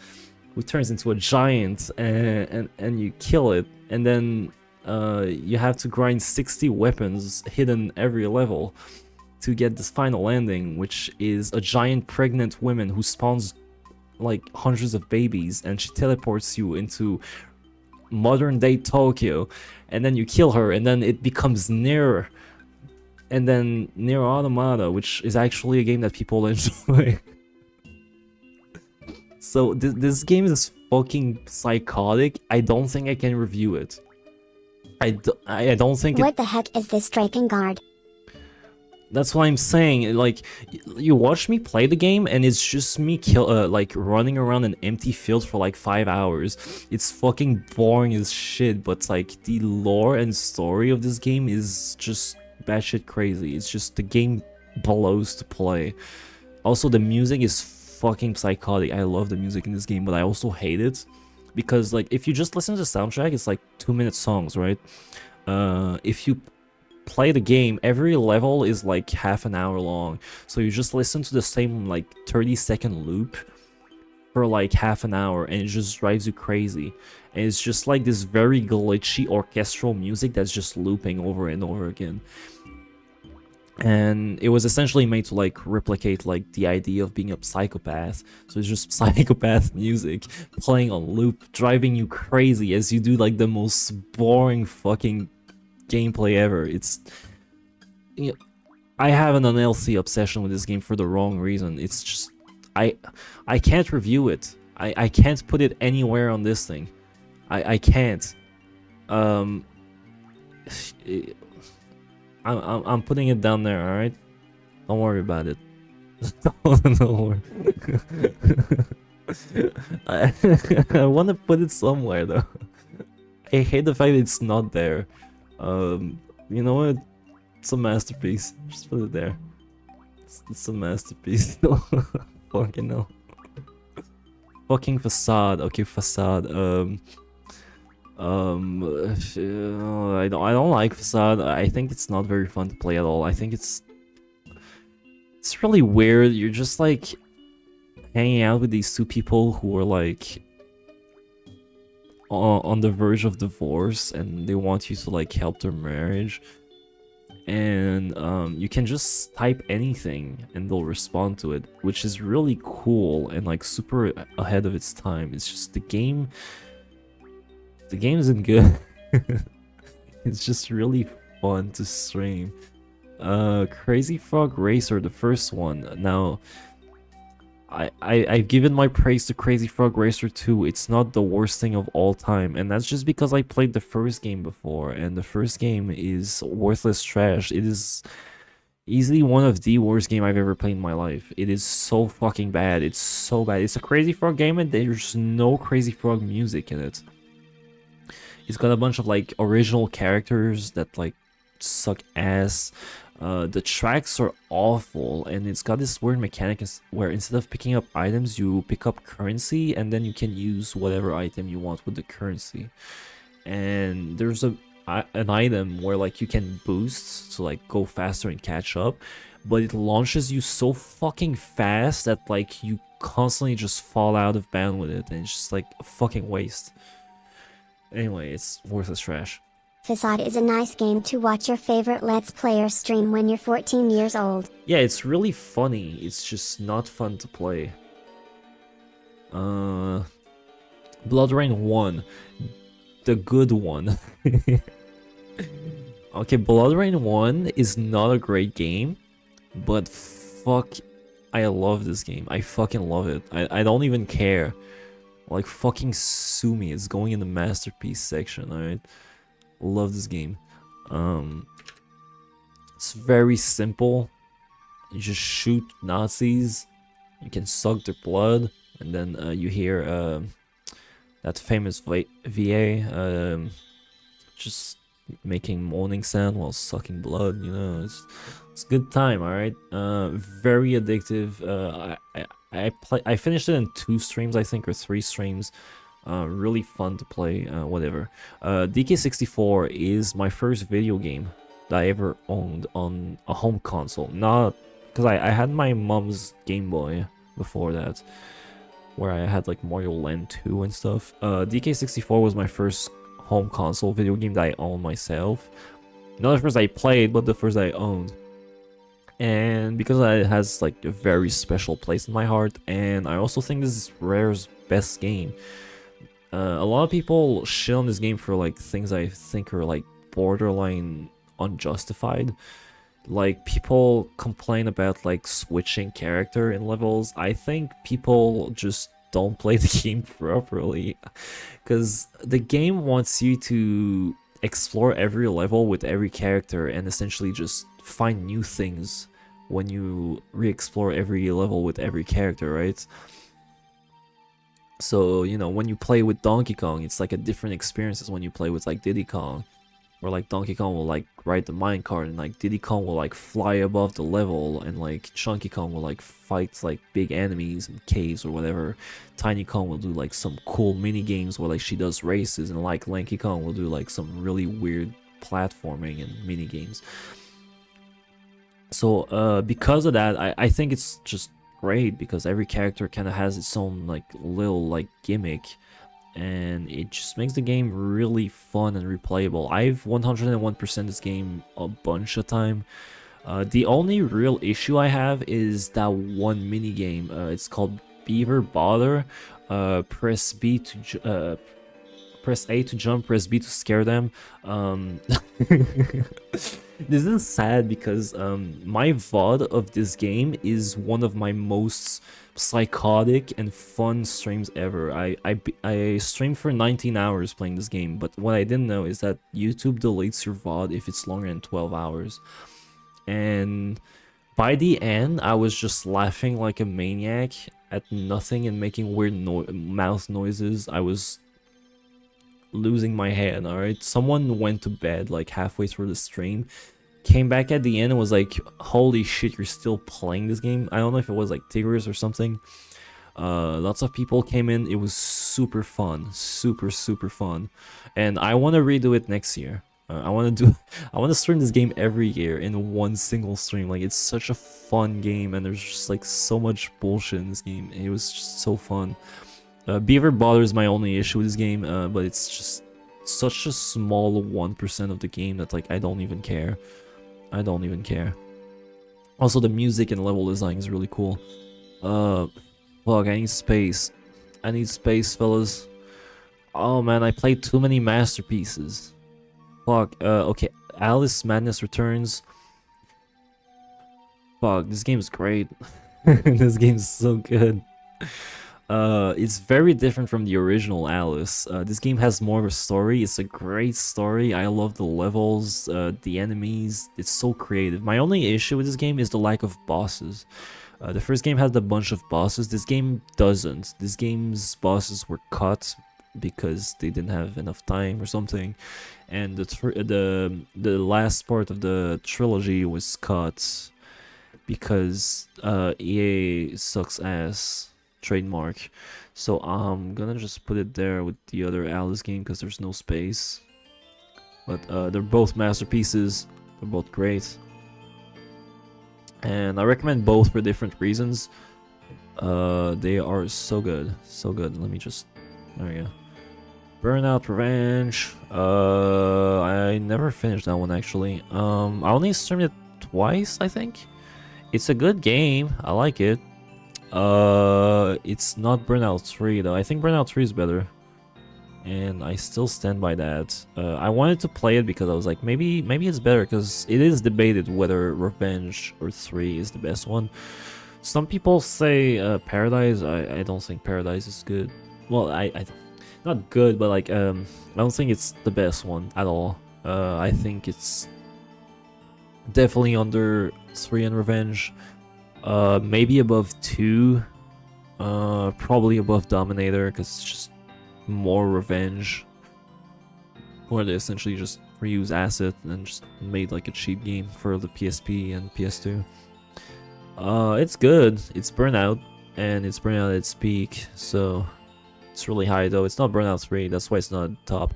who turns into a giant, and you kill it, and then you have to grind 60 weapons hidden every level to get this final ending, which is a giant pregnant woman who spawns like hundreds of babies, and she teleports you into modern day Tokyo, and then you kill her, and then it becomes Nier, and then Nier Automata, which is actually a game that people enjoy. So this game is fucking psychotic. I don't think I can review it. I don't think What the heck is this Drakengard? That's what I'm saying. Like, you watch me play the game, and it's just me like running around an empty field for like 5 hours. It's fucking boring as shit. But like the lore and story of this game is just batshit crazy. It's just the game blows to play. Also, the music is fucking psychotic. I love the music in this game, but I also hate it because like if you just listen to the soundtrack, it's like 2-minute songs, right? If you play the game, every level is like half an hour long, so you just listen to the same like 30-second loop for like half an hour, and it just drives you crazy. And it's just like this very glitchy orchestral music that's just looping over and over again, and it was essentially made to like replicate like the idea of being a psychopath. So it's just psychopath music playing on loop, driving you crazy as you do like the most boring fucking gameplay ever. It's, you know, I have an unhealthy obsession with this game for the wrong reason. It's just I can't review it. I can't put it anywhere on this thing. I can't. I'm putting it down there. All right, don't worry about it. Don't worry. I want to put it somewhere though. I hate the fact that it's not there. You know what? It's a masterpiece. Just put it there. It's a masterpiece. Fucking no. Fucking Facade. Okay, Facade. I don't like Facade. I think it's not very fun to play at all. I think it's really weird. You're just like hanging out with these two people who are like on the verge of divorce, and they want you to like help their marriage, and you can just type anything and they'll respond to it, which is really cool and like super ahead of its time. It's just the game isn't good. It's just really fun to stream. Crazy Frog Racer, the first one. Now I've given my praise to Crazy Frog Racer 2. It's not the worst thing of all time, and that's just because I played the first game before, and the first game is worthless trash. It is easily one of the worst game I've ever played in my life. It is so fucking bad. It's so bad. It's a Crazy Frog game, and there's no Crazy Frog music in it. It's got a bunch of like original characters that like suck ass. The tracks are awful, and it's got this weird mechanic where instead of picking up items, you pick up currency, and then you can use whatever item you want with the currency. And there's an item where like you can boost to like go faster and catch up, but it launches you so fucking fast that like you constantly just fall out of bounds with it, and it's just like a fucking waste. Anyway, it's worthless trash. Facade is a nice game to watch your favorite Let's Player stream when you're 14 years old. Yeah, it's really funny. It's just not fun to play. Blood Rain 1. The good one. Okay, Blood Rain 1 is not a great game, but fuck, I love this game. I fucking love it. I don't even care. Like, fucking sue me. It's going in the masterpiece section, alright? Love this game. It's very simple. You just shoot Nazis. You can suck their blood, and then you hear that famous VA just making moaning sound while sucking blood. You know, it's a good time. All right. Very addictive. I finished it in 2 streams, I think, or 3 streams. Really fun to play. Whatever. DK64 is my first video game that I ever owned on a home console. Not because I had my mom's Game Boy before that, where I had like Mario Land 2 and stuff. DK64 was my first home console video game that I owned myself. Not the first I played, but the first I owned. And because it has like a very special place in my heart, and I also think this is Rare's best game. A lot of people shit on this game for like things I think are like borderline unjustified. Like, people complain about like switching character in levels. I think people just don't play the game properly, because the game wants you to explore every level with every character and essentially just find new things when you re-explore every level with every character, right? So, you know, when you play with Donkey Kong, it's like a different experience as when you play with like Diddy Kong, where like Donkey Kong will like ride the minecart, and like Diddy Kong will like fly above the level, and like Chunky Kong will like fight like big enemies in caves or whatever. Tiny Kong will do like some cool mini games where like she does races, and like Lanky Kong will do like some really weird platforming and mini games. So because of that, I think it's just great, because every character kind of has its own like little like gimmick, and it just makes the game really fun and replayable. I've 101% this game a bunch of time. The only real issue I have is that one mini game. It's called Beaver Bother. Press B to press A to jump, press B to scare them. This is sad because my VOD of this game is one of my most psychotic and fun streams ever. I streamed for 19 hours playing this game, but what I didn't know is that YouTube deletes your VOD if it's longer than 12 hours. And by the end, I was just laughing like a maniac at nothing and making weird mouth noises. I was losing my head, alright? Someone went to bed like halfway through the stream, came back at the end and was like, holy shit, you're still playing this game? I don't know if it was like Tigris or something. Lots of people came in. It was super fun, super fun, and I want to redo it next year. I want to stream this game every year in one single stream. Like, it's such a fun game, and there's just like so much bullshit in this game. It was just so fun. Beaver Bother is my only issue with this game, but it's just such a small 1% of the game that like I don't even care. I don't even care. Also, the music and level design is really cool. Fuck, I need space. I need space, fellas. Oh man, I played too many masterpieces. Fuck, okay, Alice Madness Returns. Fuck, this game's great. This game's so good. It's very different from the original Alice. This game has more of a story. It's a great story. I love the levels, the enemies. It's so creative. My only issue with this game is the lack of bosses. The first game had a bunch of bosses. This game doesn't. This game's bosses were cut because they didn't have enough time or something, and the last part of the trilogy was cut because EA sucks ass. Trademark. So I'm gonna just put it there with the other Alice game because there's no space. But they're both masterpieces. They're both great, and I recommend both for different reasons. They are so good, so good. Let me just, there we go. Burnout Revenge. I never finished that one actually. I only streamed it twice, I think. It's a good game. I like it. It's not Burnout 3 though. I think Burnout 3 is better. And I still stand by that. I wanted to play it because I was like, maybe it's better, because it is debated whether Revenge or 3 is the best one. Some people say Paradise. I don't think Paradise is good. Well, I not good, but like I don't think it's the best one at all. I think it's definitely under 3 and Revenge. Maybe above 2. Probably above Dominator, because it's just more Revenge, where they essentially just reuse asset and just made like a cheap game for the PSP and PS2. It's good. It's Burnout, and it's Burnout at its peak, so it's really high though. It's not Burnout 3, that's why it's not top.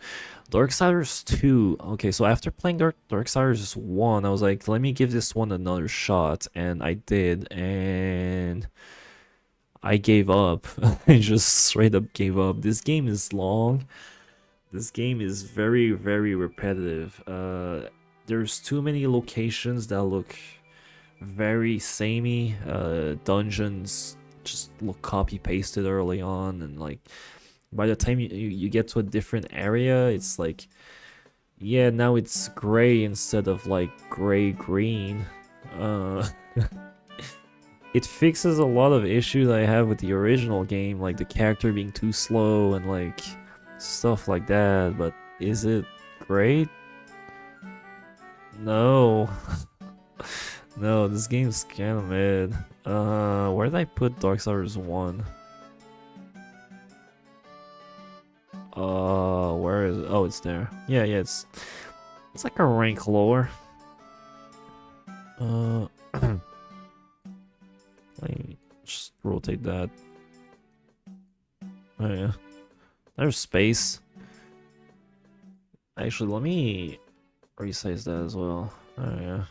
Darksiders 2. Okay, so after playing Darksiders 1, I was like, let me give this one another shot, and I did, and I gave up. I just straight up gave up. This game is long. This game is very, very repetitive. There's too many locations that look very samey. Dungeons just look copy-pasted early on, and like by the time you get to a different area, it's like, yeah, now it's gray instead of like gray-green. It fixes a lot of issues I have with the original game, like the character being too slow and like stuff like that, but is it great? No. No, this game's kinda mid. Where did I put Darksiders 1? Where is it? Oh, it's there. Yeah, it's like a rank lower. Let me just rotate that. Oh yeah. There's space. Actually, let me resize that as well. Oh yeah.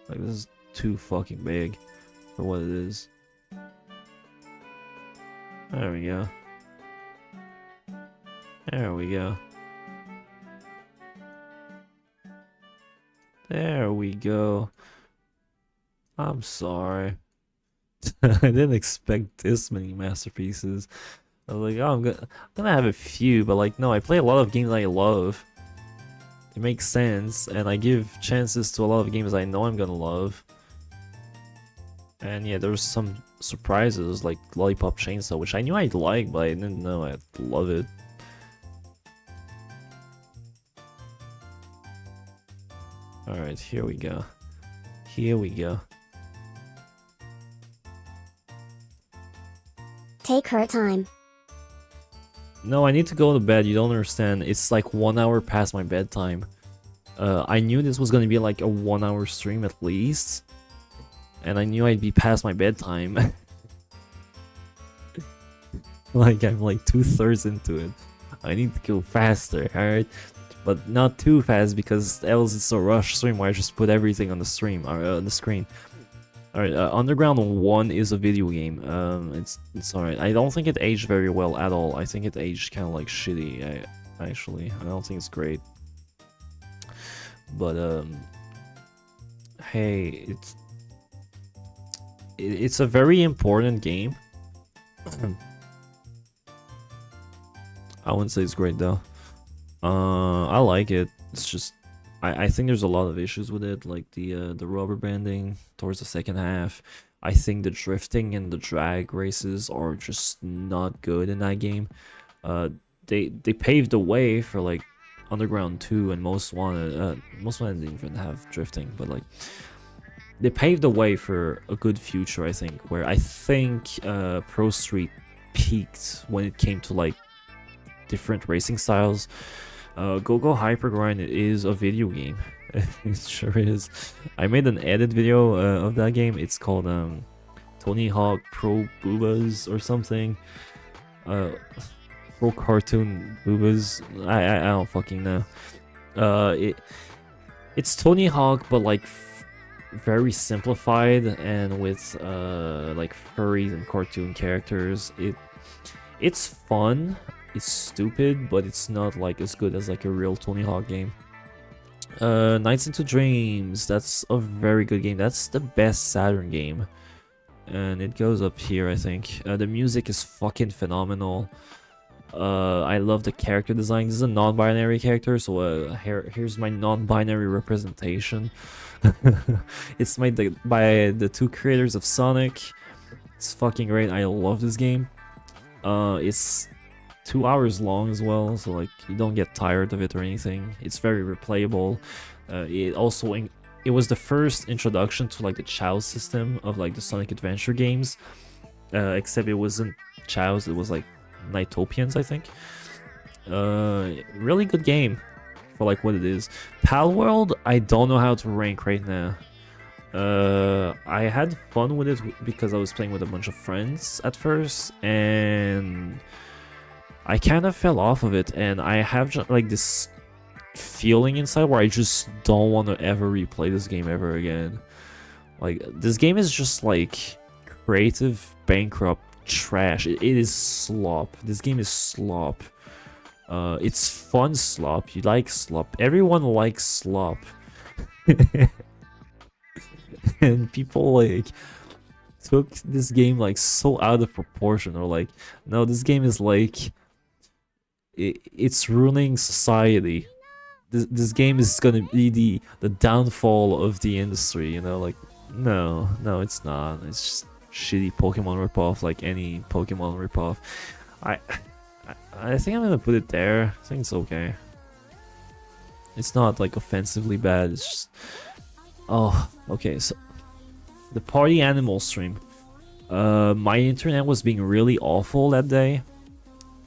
Like, this is too fucking big for what it is. There we go. There we go. There we go. I'm sorry. I didn't expect this many masterpieces. I was like, oh, I'm gonna have a few, but like, no, I play a lot of games I love. It makes sense, and I give chances to a lot of games I know I'm gonna love. And yeah, there's some surprises like Lollipop Chainsaw, which I knew I'd like, but I didn't know I'd love it. Alright, here we go. Here we go. Take her time. No, I need to go to bed. You don't understand. It's like 1 hour past my bedtime. I knew this was gonna be like a 1 hour stream at least. And I knew I'd be past my bedtime. Like, I'm like 2/3 into it. I need to go faster, alright? But not too fast, because else it's a rush stream where I just put everything on the stream, or on the screen. Alright, Underground 1 is a video game. It's alright. I don't think it aged very well at all. I think it aged kind of like shitty, actually. I don't think it's great. But, hey, it's a very important game. I wouldn't say it's great, though. I like it. It's just, I think there's a lot of issues with it, like the rubber banding towards the second half. I think the drifting and the drag races are just not good in that game. They paved the way for like Underground 2 and Most Wanted. Most Wanted didn't even have drifting, but like they paved the way for a good future, I think. Where I think Pro Street peaked when it came to like different racing styles. Go-Go Hypergrind is a video game. It sure is. I made an edit video of that game. It's called Tony Hawk Pro Boobas or something. Pro Cartoon Boobas. I don't fucking know. It's Tony Hawk, but like very simplified and with like furries and cartoon characters. It's fun. it's stupid, but it's not like as good as like a real Tony Hawk game. Nights into Dreams, that's a very good game. That's the best Saturn game. And it goes up here, I think. The music is fucking phenomenal. I love the character design. This is a non-binary character, so here's my non-binary representation. It's made by the two creators of Sonic. It's fucking great. I love this game. It's 2 hours long as well, so like you don't get tired of it or anything. It's very replayable. It was the first introduction to like the Chow system of like the Sonic Adventure games, except it wasn't Chows, it was like Nighttopians, I think. Really good game for like what it is. Pal World, I don't know how to rank right now. I had fun with it because I was playing with a bunch of friends at first, and I kind of fell off of it, and I have like this feeling inside where I just don't want to ever replay this game ever again. Like, this game is just like creative bankrupt trash. It is slop. This game is slop. It's fun slop. You like slop. Everyone likes slop. And people like took this game like so out of proportion, or like, no, this game is like it's ruining society. This game is gonna be the downfall of the industry, you know? Like, no, it's not. It's just shitty Pokemon ripoff, like any Pokemon ripoff. I think I'm gonna put it there. I think it's okay. It's not like offensively bad. It's just, oh, okay. So the party animal stream. My internet was being really awful that day,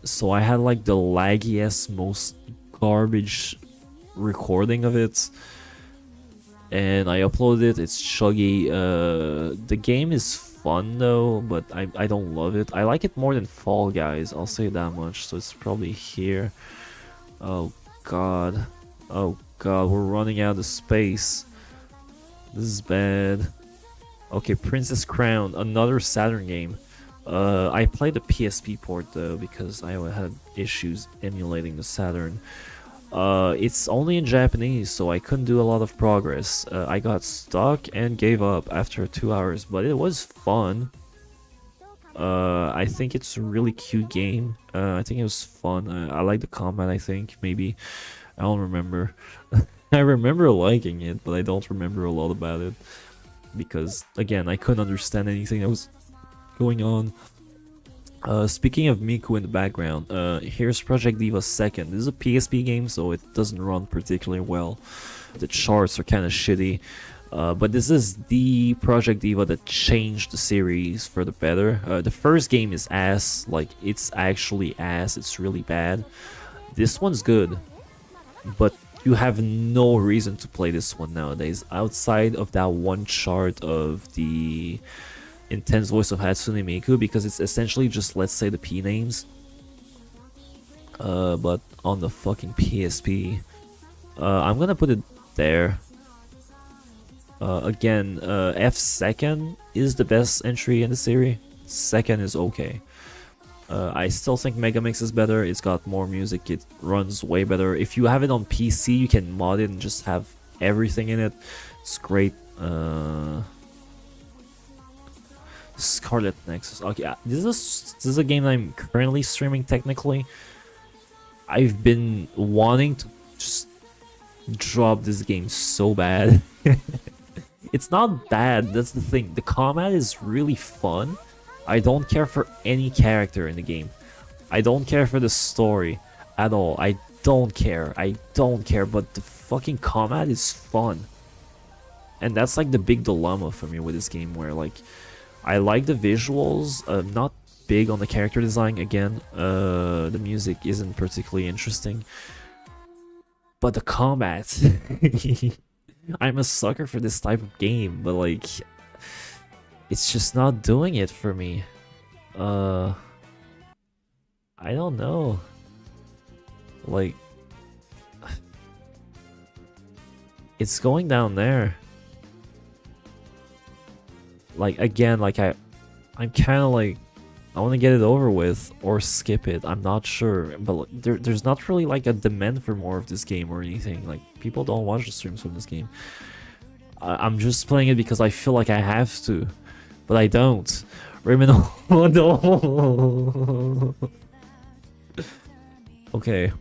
so I had like the laggiest, most garbage recording of it, and I uploaded it. It's chuggy. The game is fun though, but I don't love it. I like it more than Fall Guys, I'll say that much, so it's probably here. Oh god, we're running out of space. This is bad. Okay, Princess Crown, another Saturn game. I played the PSP port though because I had issues emulating the Saturn. It's only in Japanese, so I couldn't do a lot of progress. I got stuck and gave up after 2 hours, but it was fun. I think it's a really cute game. I think it was fun. I like the combat, I think, maybe. I don't remember. I remember liking it, but I don't remember a lot about it. Because, again, I couldn't understand anything that was going on. Speaking of Miku in the background, here's Project Diva 2nd. This is a PSP game, so it doesn't run particularly well. The charts are kind of shitty. But this is the Project Diva that changed the series for the better. The first game is ass. Like, it's actually ass. It's really bad. This one's good. But you have no reason to play this one nowadays. Outside of that one chart of the intense voice of Hatsune Miku, because it's essentially just, let's say, the P names, but on the fucking PSP. I'm gonna put it there. Again, F second is the best entry in the series. Second is okay. I still think Megamix is better. It's got more music. It runs way better. If you have it on PC, you can mod it and just have everything in it. It's great. Scarlet Nexus. Okay, this is a game that I'm currently streaming technically. I've been wanting to just drop this game so bad. It's not bad, that's the thing. The combat is really fun. I don't care for any character in the game. I don't care for the story at all. I don't care, but the fucking combat is fun. And that's like the big dilemma for me with this game, where like I like the visuals, not big on the character design again. The music isn't particularly interesting. But the combat, I'm a sucker for this type of game, but like, it's just not doing it for me. I don't know. Like, it's going down there. Like, again, like I'm kind of like I want to get it over with or skip it. I'm not sure, but like, there's not really like a demand for more of this game or anything. Like people don't watch the streams from this game. I'm just playing it because I feel like I have to, but I don't. Raymond, oh no. Okay.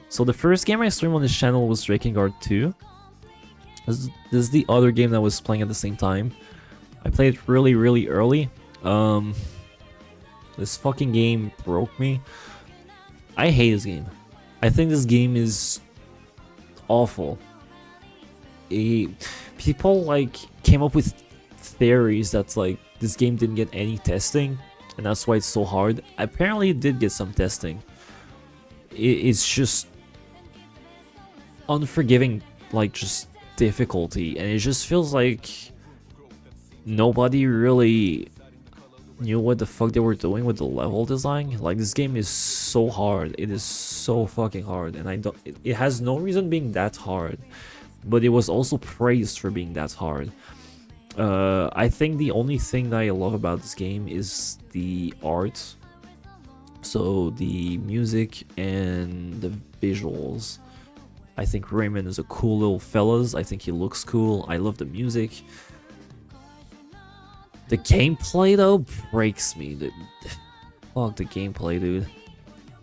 So the first game I streamed on this channel was Drakengard 2. This is the other game that I was playing at the same time. I played it really early. This fucking game broke me. I hate this game. I think this game is awful. People like came up with theories that's like this game didn't get any testing and that's why it's so hard. Apparently it did get some testing. It's just unforgiving, like just difficulty, and it just feels like nobody really knew what the fuck they were doing with the level design. Like this game is so hard. It is so fucking hard, and it has no reason being that hard, but it was also praised for being that hard. I think the only thing that I love about this game is the art. So the music and the visuals. I think Raymond is a cool little fellas. I think he looks cool. I love the music. The gameplay though breaks me. Fuck the gameplay, dude.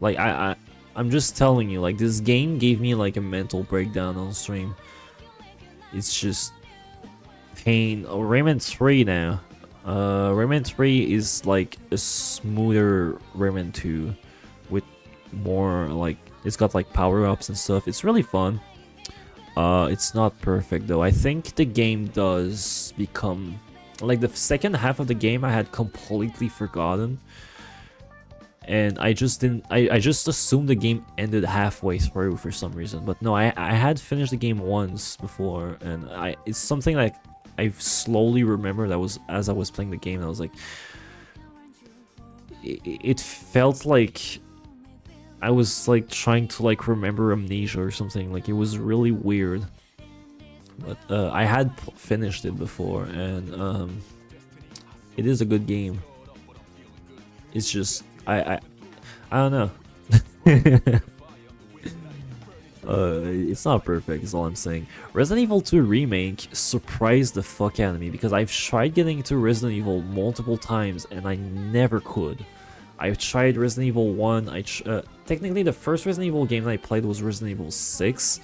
Like I'm just telling you, like this game gave me like a mental breakdown on stream. It's just pain. Oh, Rayman 3 now. Rayman 3 is like a smoother Rayman 2 with more like, it's got like power-ups and stuff. It's really fun. It's not perfect though. I think the game does become like the second half of the game I had completely forgotten. And I just didn't, I just assumed the game ended halfway through for some reason. But no, I had finished the game once before, and it's something like I slowly remembered that was as I was playing the game. And I was like, it felt like I was like trying to like remember amnesia or something. Like it was really weird. But I had finished it before, and it is a good game. It's just I don't know. It's not perfect is all I'm saying. Resident Evil 2 Remake surprised the fuck out of me because I've tried getting into Resident Evil multiple times and I never could. I've tried Resident Evil 1. Technically the first Resident Evil game that I played was Resident Evil 6,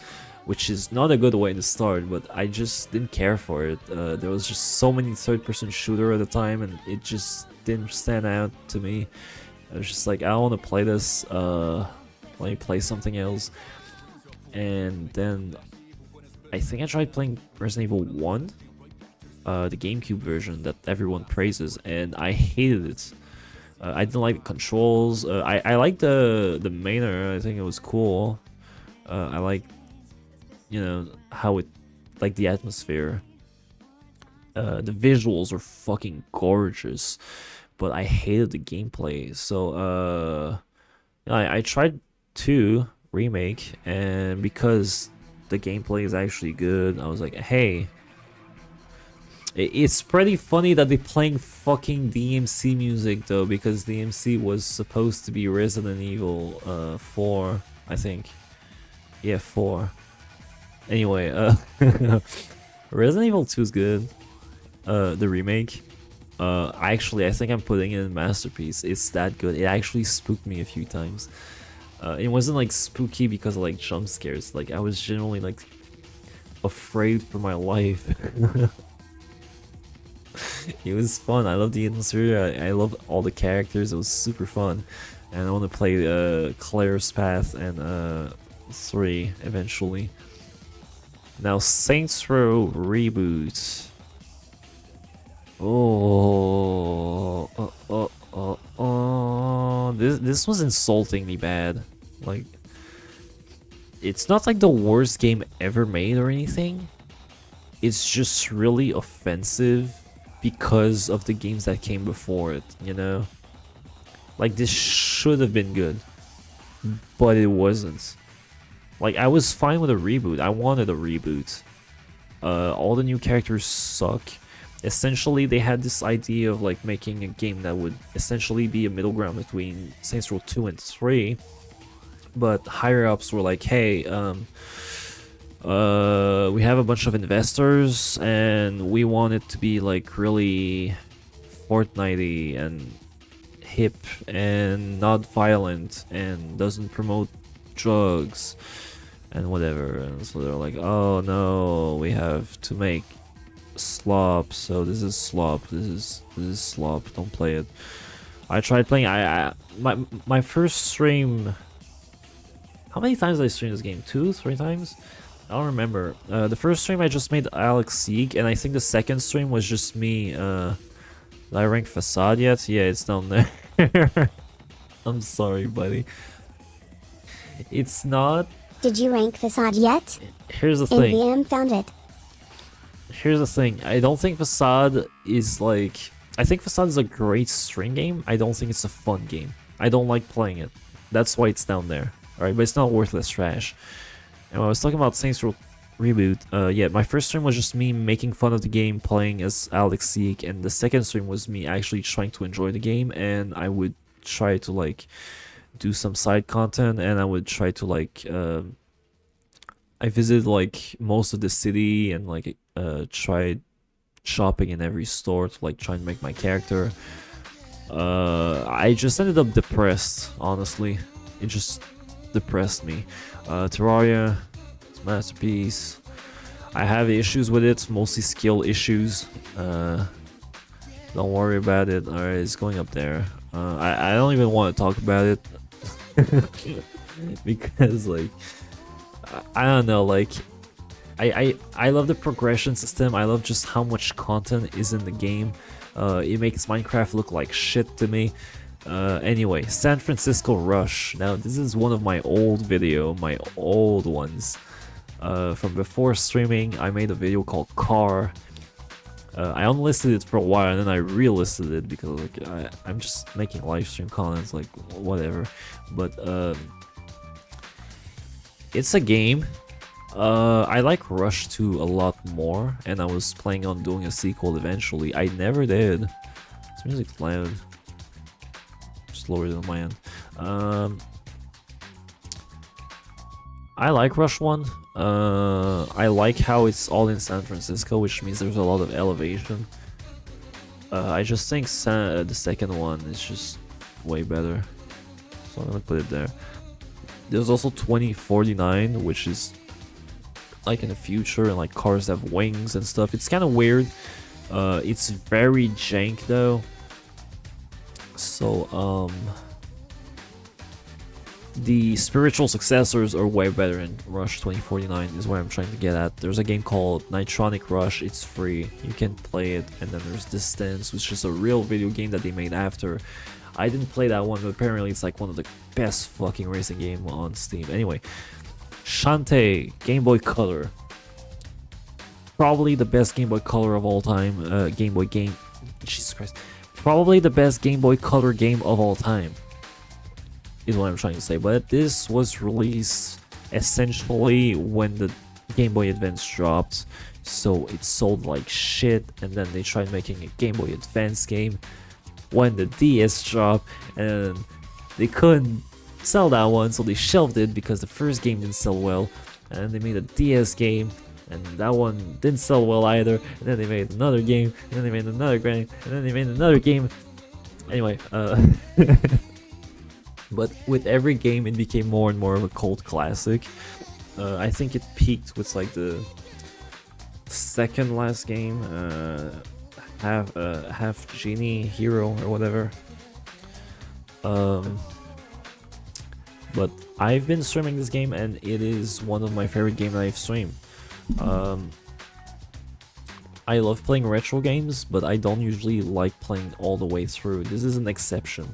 which is not a good way to start, but I just didn't care for it. There was just so many third-person shooter at the time and it just didn't stand out to me. I was just like, I don't want to play this, let me play something else. And then I think I tried playing Resident Evil 1, the GameCube version that everyone praises, and I hated it. I didn't like the controls. I liked the Manor. I think it was cool. I like, you know, how it, like the atmosphere. The visuals are fucking gorgeous, but I hated the gameplay. So I tried 2 Remake, and because the gameplay is actually good, I was like, hey, it's pretty funny that they're playing fucking DMC music though, because DMC was supposed to be Resident Evil 4, I think. Yeah, 4. Anyway, Resident Evil 2 is good. The remake. I think I'm putting it in Masterpiece. It's that good. It actually spooked me a few times. It wasn't like spooky because of like jump scares. Like I was genuinely like afraid for my life. It was fun. I love the atmosphere. I love all the characters. It was super fun, and I want to play Claire's Path and 3 eventually. Now Saints Row reboot. This was insultingly bad. Like, it's not like the worst game ever made or anything. It's just really offensive because of the games that came before it, you know? Like, this should have been good, but it wasn't. Like, I was fine with a reboot. I wanted a reboot. All the new characters suck. essentially they had this idea of like making a game that would essentially be a middle ground between Saints Row 2 and 3, but higher ups were like, hey, we have a bunch of investors and we want it to be like really Fortnite-y and hip and not violent and doesn't promote drugs and whatever. And so they're like, oh no, we have to make slop, so this is slop, this is slop, don't play it. I tried playing, my first stream, how many times did I stream this game? 2, 3 times? I don't remember. The first stream I just made Alex Seek, and I think the second stream was just me. Did I rank Facade yet? Yeah, it's down there. I'm sorry, buddy. It's not. Did you rank Facade yet? Here's the thing. NVM found it. Here's the thing. I don't think Facade is like. I think Facade is a great string game. I don't think it's a fun game. I don't like playing it. That's why it's down there. Alright, but it's not worthless trash. And when I was talking about Saints Row Reboot, yeah, my first stream was just me making fun of the game, playing as Alex Seek, and the second stream was me actually trying to enjoy the game, and I would try to, like, do some side content, and I would try to, like, I visited, like, most of the city, and, like, tried shopping in every store to, like, try and make my character. I just ended up depressed, honestly. It just depressed me. Terraria, it's a masterpiece. I have issues with it, mostly skill issues. Don't worry about it. Alright, it's going up there. I don't even want to talk about it. Because, like, I don't know, like, I love the progression system. I love just how much content is in the game. It makes Minecraft look like shit to me. Anyway, San Francisco Rush. Now, this is one of my old ones. From before streaming, I made a video called Car. I unlisted it for a while, and then I relisted it because, like, I'm just making live stream content, like, whatever. But, it's a game. I like Rush 2 a lot more, and I was planning on doing a sequel eventually. I never did. This music's loud. Lower than my end. I like Rush 1. I like how it's all in San Francisco, which means there's a lot of elevation. I just think the second one is just way better, so I'm gonna put it there. There's also 2049, which is like in the future, and like cars have wings and stuff. It's kind of weird. It's very jank though. So, the spiritual successors are way better in Rush 2049 is what I'm trying to get at. There's a game called Nitronic Rush, it's free, you can play it, and then there's Distance, which is a real video game that they made after. I didn't play that one, but apparently it's like one of the best fucking racing game on Steam. Anyway, Shantae, Game Boy Color. Probably the best Game Boy Color of all time, Game Boy game, Jesus Christ. Probably the best Game Boy Color game of all time, is what I'm trying to say. But this was released essentially when the Game Boy Advance dropped, so it sold like shit, and then they tried making a Game Boy Advance game when the DS dropped, and they couldn't sell that one, so they shelved it because the first game didn't sell well, and then they made a DS game, and that one didn't sell well either, and then they made another game, and then they made another game, and then they made another game. Anyway, but with every game it became more and more of a cult classic. I think it peaked with like the second last game, half Genie Hero or whatever. But I've been streaming this game, and it is one of my favorite games I've streamed. I love playing retro games, but I don't usually like playing all the way through. This is an exception.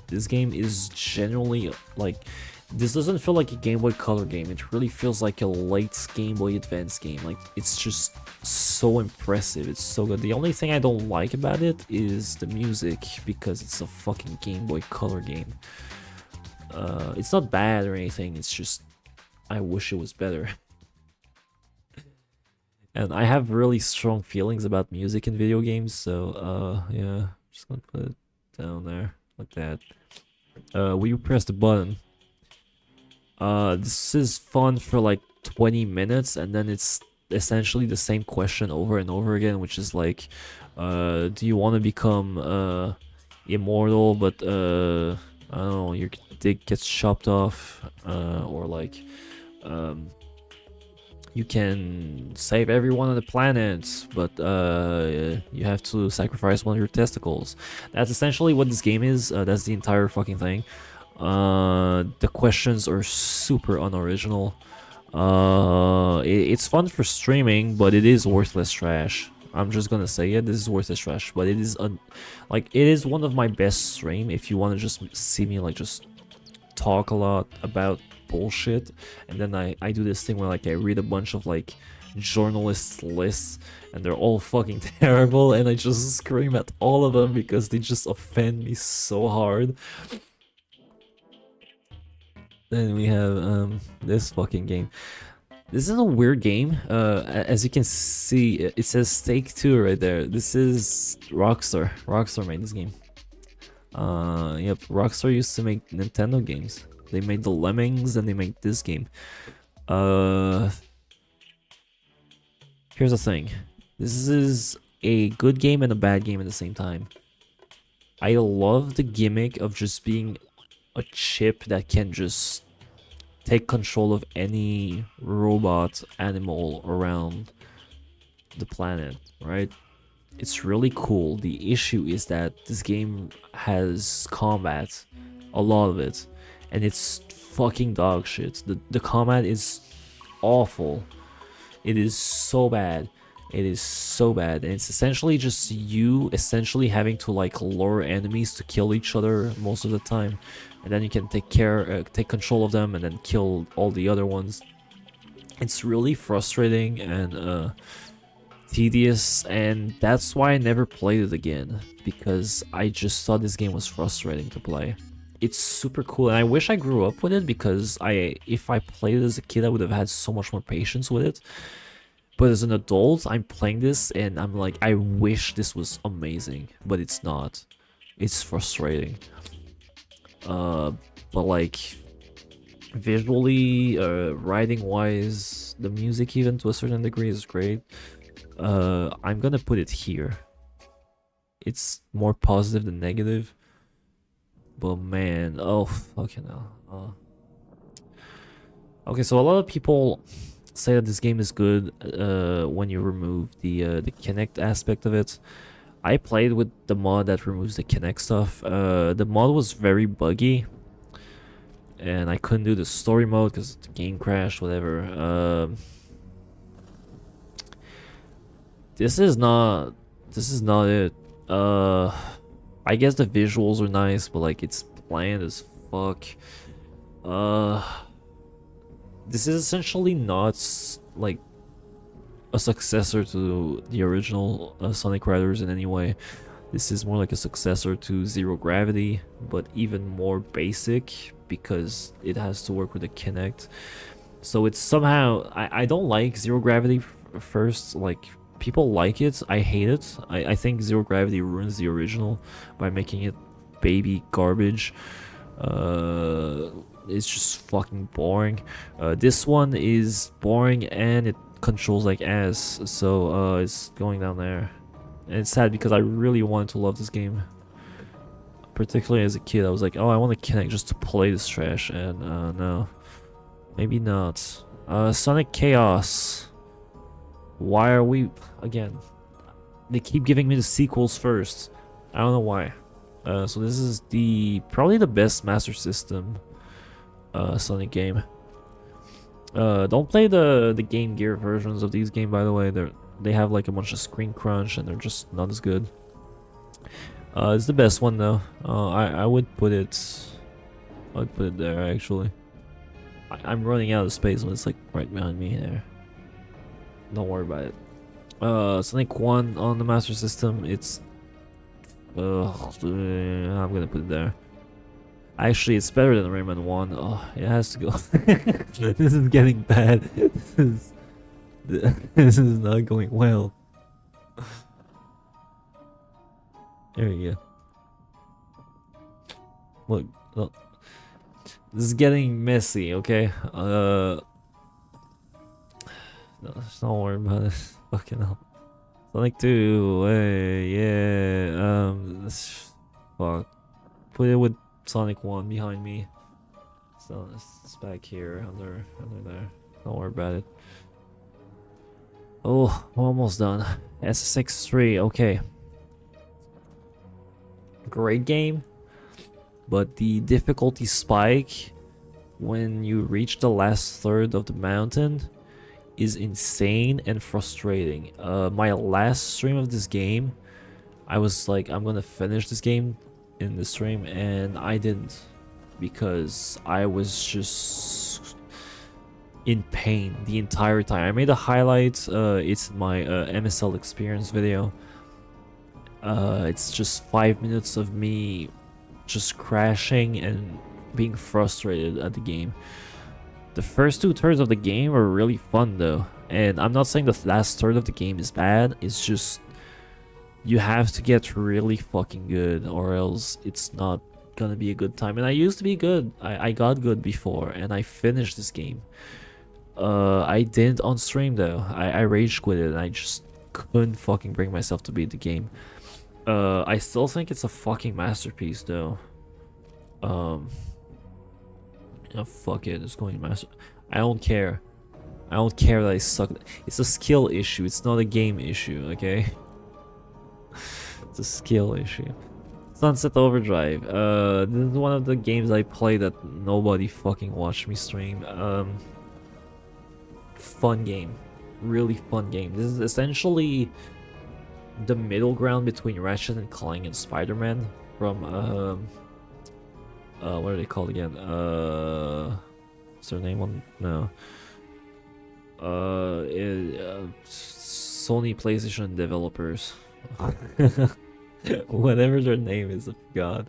This game is genuinely like, this doesn't feel like a Game Boy Color game. It really feels like a late Game Boy Advance game. Like, it's just so impressive. It's so good. The only thing I don't like about it is the music, because it's a fucking Game Boy Color game. It's not bad or anything. It's just, I wish it was better. And I have really strong feelings about music in video games, so yeah, just gonna put it down there like that. We press the button. This is fun for like 20 minutes, and then it's essentially the same question over and over again, which is like, do you want to become immortal, but I don't know, your dick gets chopped off, or like, you can save everyone on the planet, but you have to sacrifice one of your testicles. That's essentially what this game is. That's the entire fucking thing. The questions are super unoriginal. It's fun for streaming, but it is worthless trash. I'm just gonna say it. This is worthless trash, but it is like it is one of my best stream. If you want to just see me like just talk a lot about bullshit, and then I do this thing where like I read a bunch of like journalists lists, and they're all fucking terrible, and I just scream at all of them because they just offend me so hard. Then we have this fucking game. This is a weird game. As you can see, it says Take Two right there. This is Rockstar. Rockstar made this game. Yep, Rockstar used to make Nintendo games. They made the Lemmings, and they made this game. Here's the thing. This is a good game and a bad game at the same time. I love the gimmick of just being a chip that can just take control of any robot animal around the planet, right? It's really cool. The issue is that this game has combat, a lot of it, and it's fucking dog shit. The combat is awful. It is so bad. It is so bad, and it's essentially just you essentially having to like lure enemies to kill each other most of the time, and then you can take control of them and then kill all the other ones. It's really frustrating and tedious, and that's why I never played it again, because I just thought this game was frustrating to play. It's super cool, and I wish I grew up with it, because if I played it as a kid, I would have had so much more patience with it. But as an adult, I'm playing this and I'm like, I wish this was amazing, but it's not. It's frustrating. But like, visually, writing wise, the music even to a certain degree is great. I'm gonna put it here. It's more positive than negative. But man, oh fucking hell. Okay, so a lot of people say that this game is good when you remove the Kinect aspect of it. I played with the mod that removes the Kinect stuff. The mod was very buggy, and I couldn't do the story mode because the game crashed, whatever. This is not it. I guess the visuals are nice, but like it's bland as fuck. This is essentially not like a successor to the original Sonic Riders in any way. This is more like a successor to Zero Gravity, but even more basic because it has to work with the Kinect. So it's somehow, I don't like Zero Gravity first. Like, people like it, I hate it. I think Zero Gravity ruins the original by making it baby garbage. It's just fucking boring. This one is boring and it controls like ass, so it's going down there. And it's sad because I really wanted to love this game. Particularly as a kid, I was like, oh, I want to Kinect just to play this trash, and no. Maybe not. Sonic Chaos. Why are we... Again, they keep giving me the sequels first. I don't know why. So this is probably the best Master System Sonic game. Don't play the Game Gear versions of these games, by the way. They have like a bunch of screen crunch and they're just not as good. It's the best one though. I would put it there actually. I'm running out of space when it's like right behind me there. Don't worry about it. Sonic 1 on the Master System, it's I'm gonna put it there. Actually, it's better than Rayman 1. Oh, it has to go. This is getting bad. This This is not going well. There you go. Look, this is getting messy, okay? No, don't worry about it. Fucking hell. Sonic 2, hey, yeah, fuck. Put it with Sonic 1 behind me. So it's back here, under there. Don't worry about it. Oh, we're almost done. SSX3, okay. Great game, but the difficulty spike when you reach the last third of the mountain is insane and frustrating. My last stream of this game, I was like, I'm gonna finish this game in the stream, and I didn't, because I was just in pain the entire time. I made a highlight, it's my MSL experience video. It's just 5 minutes of me just crashing and being frustrated at the game. The first 2/3 of the game are really fun though, and I'm not saying the last third of the game is bad, it's just you have to get really fucking good or else it's not gonna be a good time. And I used to be good, I got good before and I finished this game. I didn't on stream though, I rage quit it and I just couldn't fucking bring myself to beat the game. I still think it's a fucking masterpiece though. Oh, fuck it, it's going to master. I don't care. I don't care that I suck. It's a skill issue, it's not a game issue, okay? It's a skill issue. Sunset Overdrive. This is one of the games I play that nobody fucking watched me stream. Fun game. Really fun game. This is essentially the middle ground between Ratchet and Clank and Spider-Man from what are they called again? What's their name on? No. Sony PlayStation developers. Whatever their name is, I forgot.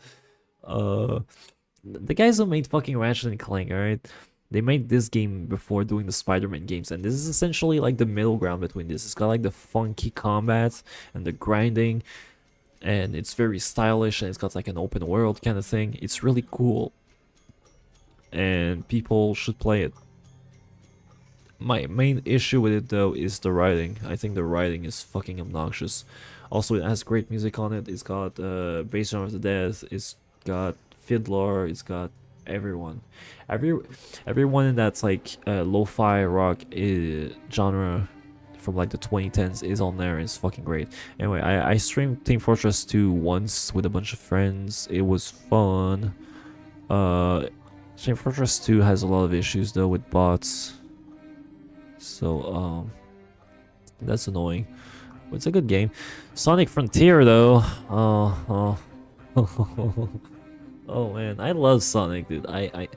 The guys who made fucking Ratchet and Clank, alright? They made this game before doing the Spider-Man games, and this is essentially like the middle ground between this. It's got like the funky combat and the grinding, and it's very stylish, and it's got like an open world kind of thing. It's really cool, and people should play it. My main issue with it though is the writing. I think the writing is fucking obnoxious. Also, it has great music on it. It's got Bass Drum of the Dead. It's got Fiddler. It's got everyone. Everyone in that's like lo-fi rock genre from like the 2010s is on there. It's fucking great. Anyway, I streamed Team Fortress 2 once with a bunch of friends. It was fun. Team Fortress 2 has a lot of issues though with bots, so that's annoying. But it's a good game. Sonic Frontier though, oh man, I love Sonic, dude. I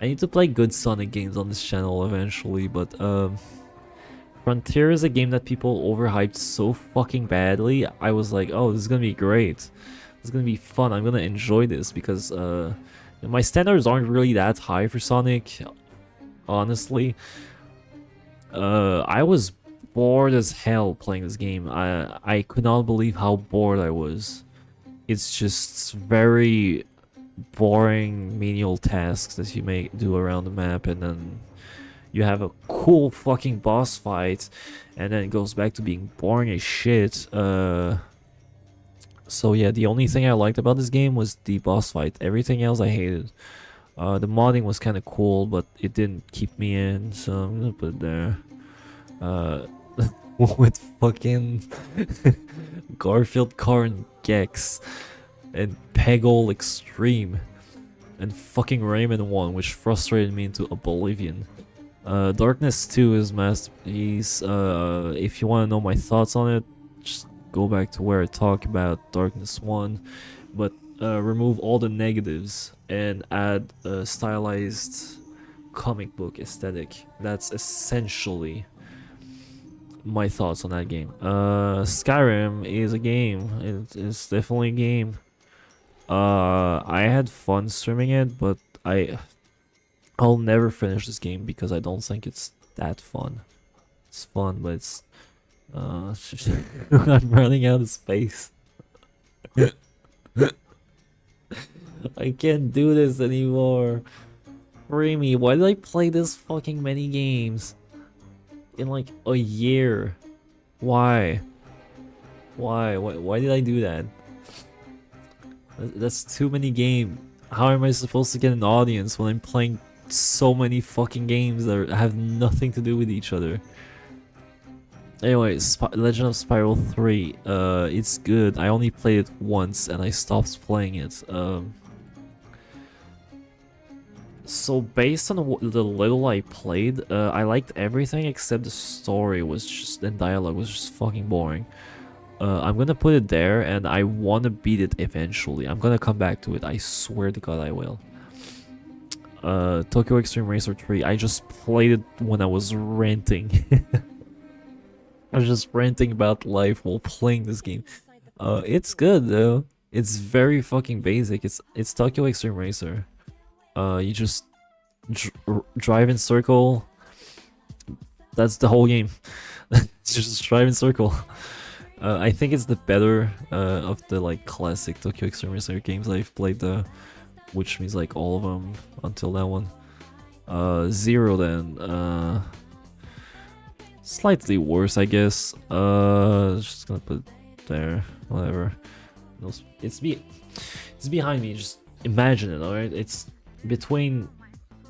need to play good Sonic games on this channel eventually, but Frontier is a game that people overhyped so fucking badly. I was like, oh, this is gonna be great. This is gonna be fun. I'm gonna enjoy this because my standards aren't really that high for Sonic, honestly. I was bored as hell playing this game. I could not believe how bored I was. It's just very boring menial tasks that you may do around the map, and then you have a cool fucking boss fight, and then it goes back to being boring as shit. So yeah, the only thing I liked about this game was the boss fight. Everything else I hated. The modding was kind of cool, but it didn't keep me in, so I'm gonna put it there. With fucking Garfield Karn Gex and Peggle Extreme and fucking Rayman 1, which frustrated me into oblivion. Darkness 2 is masterpiece. If you want to know my thoughts on it, just go back to where I talk about Darkness 1, but remove all the negatives and add a stylized comic book aesthetic. That's essentially my thoughts on that game. Skyrim is a game. It's definitely a game. I had fun streaming it, but I'll never finish this game because I don't think it's that fun. It's fun, but it's I'm running out of space. I can't do this anymore. Free me. Why did I play this fucking many games in like a year? Why? Why did I do that? That's too many games. How am I supposed to get an audience when I'm playing so many fucking games that have nothing to do with each other? Anyway, Legend of Spiral 3, it's good. I only played it once and I stopped playing it. So based on the little I played, I liked everything except the story was just, and dialogue was just fucking boring. I'm gonna put it there and I wanna beat it eventually. I'm gonna come back to it, I swear to God I will. Tokyo Extreme Racer 3, I just played it when I was ranting. I was just ranting about life while playing this game. It's good though. It's very fucking basic. It's Tokyo Extreme Racer. You just drive in circle. That's the whole game. Just drive in circle. I think it's the better of the like classic Tokyo Extreme Racer games I've played, which means like all of them until that one. Zero then. Slightly worse, I guess. Just gonna put it there. Whatever. It's behind me. Just imagine it. All right. It's between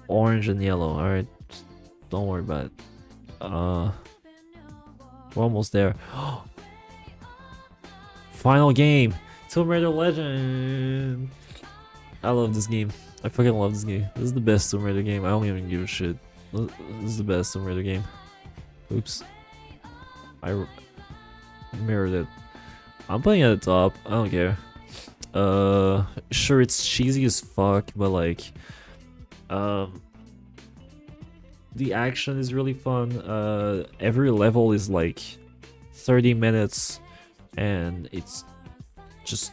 orange and yellow. All right. Just don't worry about it. We're almost there. Final game. Tomb Raider Legend. I love this game. I fucking love this game. This is the best Tomb Raider game. I don't even give a shit. This is the best Tomb Raider game. Oops. I mirrored it. I'm putting it at the top. I don't care. Sure, it's cheesy as fuck, but like, the action is really fun. Every level is like 30 minutes, and it's just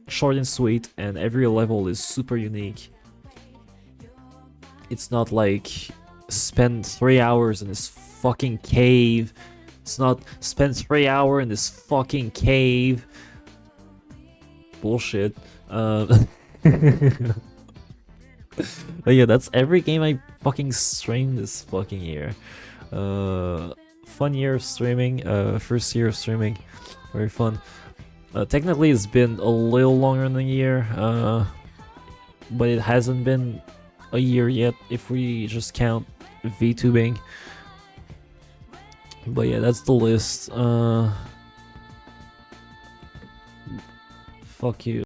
short and sweet, and every level is super unique. It's not like spend 3 hours in this fucking cave. It's not spend 3 hours in this fucking cave. Bullshit. But yeah, that's every game I fucking streamed this fucking year. Fun year of streaming. First year of streaming. Very fun. Technically it's been a little longer than a year. But it hasn't been a year yet if we just count VTubing. But yeah, that's the list. Fuck you.